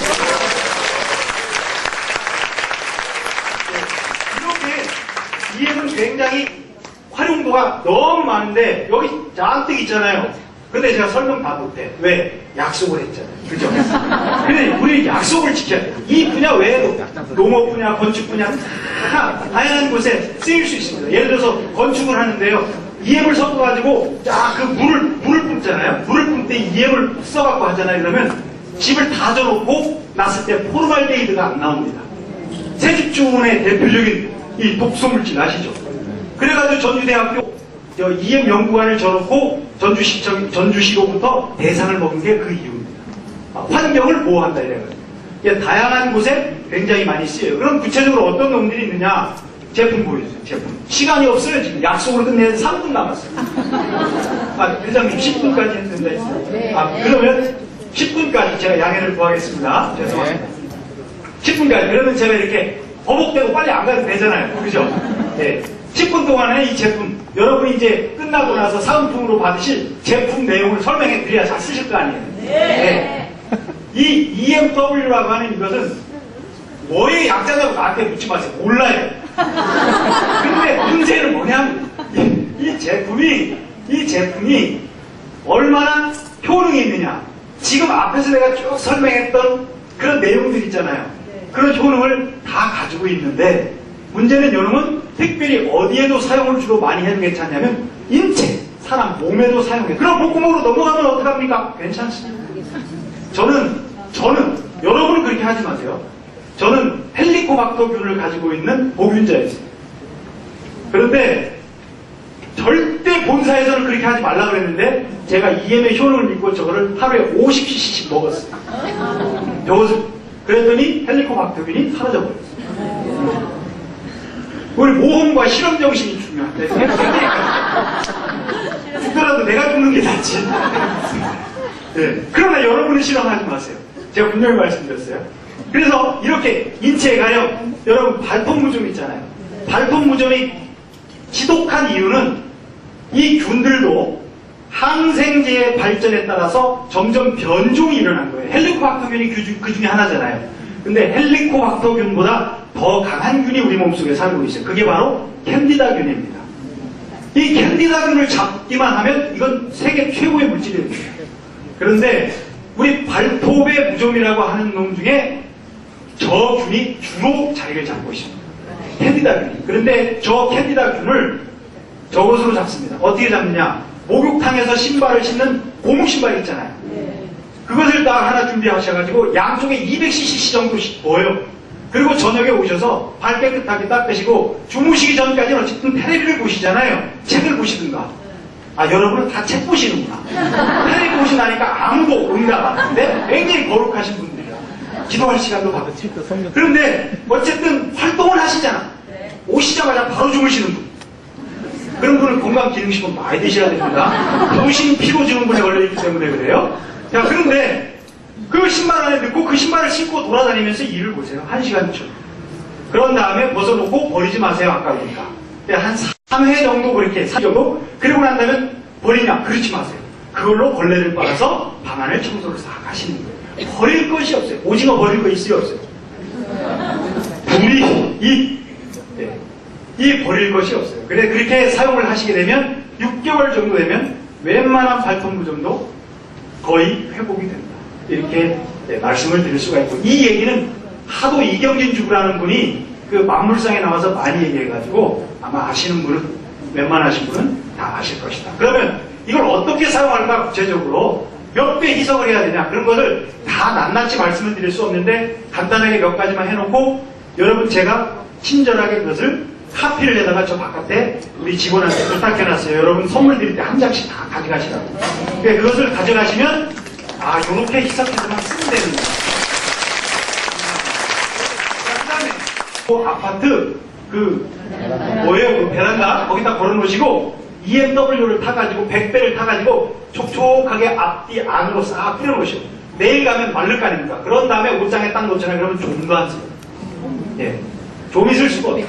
이렇게 이엠은 굉장히 활용도가 너무 많은데 여기 잔뜩 있잖아요. 근데 제가 설명 다 못해. 왜? 약속을 했잖아요. 그죠? 근데 우리 약속을 지켜야 돼요. 이 분야 외에도 농업 분야, 건축 분야 다 다양한 곳에 쓰일 수 있습니다. 예를 들어서 건축을 하는데요. 이엠을 섞어가지고 쫙 그 물을 뿜잖아요. 물을 뿜을 때 이엠을 써갖고 하잖아요. 그러면 집을 다져놓고 났을 때 포르말데히드가 안 나옵니다. 세집주문의 대표적인 이 독소물질 아시죠? 그래가지고 전주대학교 EM 연구관을 줘놓고 전주시로부터 대상을 먹은 게 그 이유입니다. 환경을 보호한다 이래가지고. 다양한 곳에 굉장히 많이 쓰여요. 그럼 구체적으로 어떤 놈들이 있느냐? 제품 보여주세요. 제품. 시간이 없어요. 지금 약속으로 끝내는 3분 남았어요. 회장님 10분까지 했는데. 그러면 10분까지 제가 양해를 구하겠습니다. 죄송합니다. 10분까지. 그러면 제가 이렇게 버벅대고 빨리 안 가도 되잖아요. 그죠? 네. 10분 동안에 이 제품, 여러분이 이제 끝나고 나서 사은품으로 받으실 제품 내용을 설명해 드려야 잘 쓰실 거 아니에요? 네. 이 EMW라고 하는 이것은 뭐의 약자냐고 나한테 묻지 마세요. 몰라요. 근데 문제는 뭐냐면, 이 제품이 얼마나 효능이 있느냐. 지금 앞에서 내가 쭉 설명했던 그런 내용들 있잖아요. 그런 효능을 다 가지고 있는데, 문제는 요놈은 특별히 어디에도 사용을 주로 많이 해도 괜찮냐면 인체, 사람 몸에도 사용해. 그럼 목구멍으로 넘어가면 어떡합니까? 괜찮습니다. 저는 여러분은 그렇게 하지 마세요. 저는 헬리코박터균을 가지고 있는 보균자였어요. 그런데 절대 본사에서는 그렇게 하지 말라 그랬는데 제가 EM의 효능을 믿고 저거를 하루에 50cc씩 먹었어요. 그랬더니 헬리코박터균이 사라져버렸어요. 우리 모험과 실험 정신이 중요한데 죽더라도 내가 죽는 게 낫지. 네. 그러나 여러분은 실험하지 마세요. 제가 분명히 말씀드렸어요. 그래서 이렇게 인체에 가요. 여러분 발톱무좀 있잖아요. 발톱무좀이 지독한 이유는 이 균들도 항생제의 발전에 따라서 점점 변종이 일어난 거예요. 헬리코박터균이 그 중에 하나잖아요. 근데 헬리코박터균보다 더 강한 균이 우리 몸속에 살고 있어요. 그게 바로 캔디다균입니다. 이 캔디다균을 잡기만 하면 이건 세계 최고의 물질입니다. 그런데 우리 발톱의 무좀이라고 하는 놈 중에 저 균이 주로 자리를 잡고 있습니다. 캔디다균이. 그런데 저 캔디다균을 저것으로 잡습니다. 어떻게 잡느냐? 목욕탕에서 신발을 신는 고무 신발 있잖아요. 그것을 딱 하나 준비하셔가지고 양쪽에 200cc 정도씩 부어요. 그리고 저녁에 오셔서 발 깨끗하게 닦으시고 주무시기 전까지는 어쨌든 텔레비를 보시잖아요. 책을 보시든가. 여러분은 다 책 보시는구나. 텔레비 보시나니까 아무도 응답 안 하는데 굉장히 거룩하신 분들이라 기도할 시간도 받았죠. 그런데 어쨌든 활동을 하시잖아. 오시자마자 바로 주무시는 분. 그런 분은 건강기능식품 많이 드셔야 됩니다. 도심 피로증후군에 걸려있기 때문에 그래요. 자, 그런데 그 신발 안에 넣고 그 신발을 신고 돌아다니면서 일을 보세요. 1시간쯤. 그런 다음에 벗어놓고 버리지 마세요. 아까우니까. 한 3회 정도 그렇게 3회 정도. 그리고 난 다음에 버리냐? 그러지 마세요. 그걸로 벌레를 빨아서 방 안을 청소를 싹 하시는 거예요. 버릴 것이 없어요. 오징어 버릴 거 있어요? 없어요? 이 버릴 것이 없어요. 그래, 그렇게 사용을 하시게 되면 6개월 정도 되면 웬만한 발톱무좀도 거의 회복이 된다. 이렇게 말씀을 드릴 수가 있고, 이 얘기는 하도 이경진 주부라는 분이 그 만물상에 나와서 많이 얘기해가지고 아마 아시는 분은, 웬만하신 분은 다 아실 것이다. 그러면 이걸 어떻게 사용할까 구체적으로 몇 배 희석을 해야 되냐, 그런 것을 다 낱낱이 말씀을 드릴 수 없는데 간단하게 몇 가지만 해놓고 여러분 제가 친절하게 그것을 카피를 내다가 저 바깥에 우리 직원한테 부탁해놨어요. 여러분 선물 드릴 때 한 장씩 다 가져가시라고. 그러니까 그것을 가져가시면 요렇게 희석해서만 쓰면 되는 거예요. 그 다음에 아파트 뭐예요? 그 베란다 거기다 걸어놓으시고 EMW를 타가지고 100배를 타가지고 촉촉하게 앞뒤 안으로 싹 뿌려놓으시고 내일 가면 마를 거 아닙니까? 그런 다음에 옷장에 딱 놓잖아요. 그러면 좀도 안 써요. 예, 좀 있을 수가 없어요.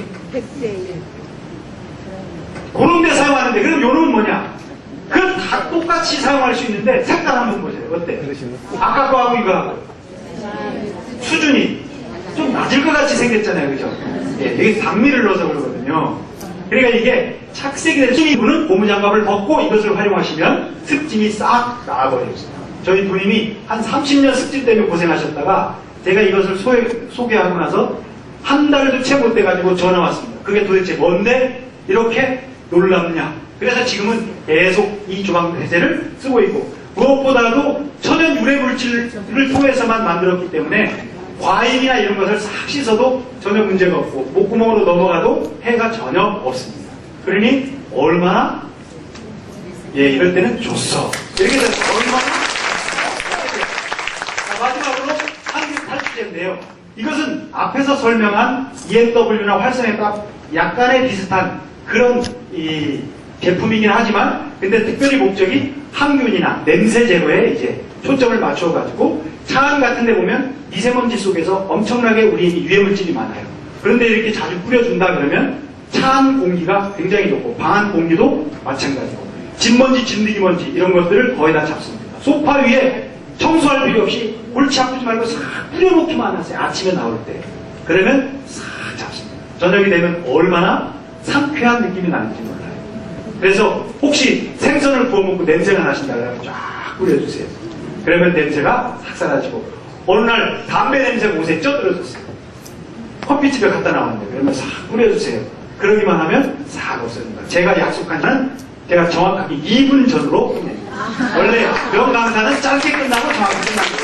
그런 데 사용하는데 그럼 요놈은 뭐냐? 그 다 똑같이 사용할 수 있는데 색깔 한번 보세요. 어때? 아까 거하고 이거하고 수준이 좀 낮을 것 같이 생겼잖아요. 그죠? 예, 여기 단미를 넣어서 그러거든요. 그러니까 이게 착색이 될 수 있는 분은 고무장갑을 벗고 이것을 활용하시면 습진이 싹 나아버려요. 저희 부님이 한 30년 습진 때문에 고생하셨다가 제가 이것을 소개하고 나서 한 달도 채 못 돼가지고 전화 왔습니다. 그게 도대체 뭔데 이렇게 놀랍냐. 그래서 지금은 계속 이 주방 배제를 쓰고 있고 무엇보다도 천연 유래 물질을 통해서만 만들었기 때문에 과일이나 이런 것을 싹 씻어도 전혀 문제가 없고 목구멍으로 넘어가도 해가 전혀 없습니다. 그러니 얼마나 이럴 때는 좋소. 이렇게 돼서 얼마나 마지막으로 한국 탈취제인데요. 이것은 앞에서 설명한 EMW나 활성에 딱 약간의 비슷한 그런 제품이긴 하지만 근데 특별히 목적이 항균이나 냄새 제거에 이제 초점을 맞춰가지고 차 안 같은 데 보면 미세먼지 속에서 엄청나게 우리 유해물질이 많아요. 그런데 이렇게 자주 뿌려준다 그러면 차 안 공기가 굉장히 좋고 방 안 공기도 마찬가지고 진먼지, 진드기먼지 이런 것들을 거의 다 잡습니다. 소파 위에 청소할 필요 없이 골치 아프지 말고 싹 뿌려놓기만 하세요. 아침에 나올 때. 그러면 싹 잡습니다. 저녁이 되면 얼마나 상쾌한 느낌이 나는지 몰라요. 그래서 혹시 생선을 구워 먹고 냄새가 나신다 그러면 쫙 뿌려주세요. 그러면 냄새가 싹 사라지고 어느 날 담배 냄새가 옷에 쪄들어졌어요. 커피집에 갖다 나왔는데 그러면 싹 뿌려주세요. 그러기만 하면 싹 없어집니다. 제가 약속한 한 제가 정확하게 2분 전으로 끝냅니다. 원래 명강사는 짧게 끝나고 정확히 끝납니다.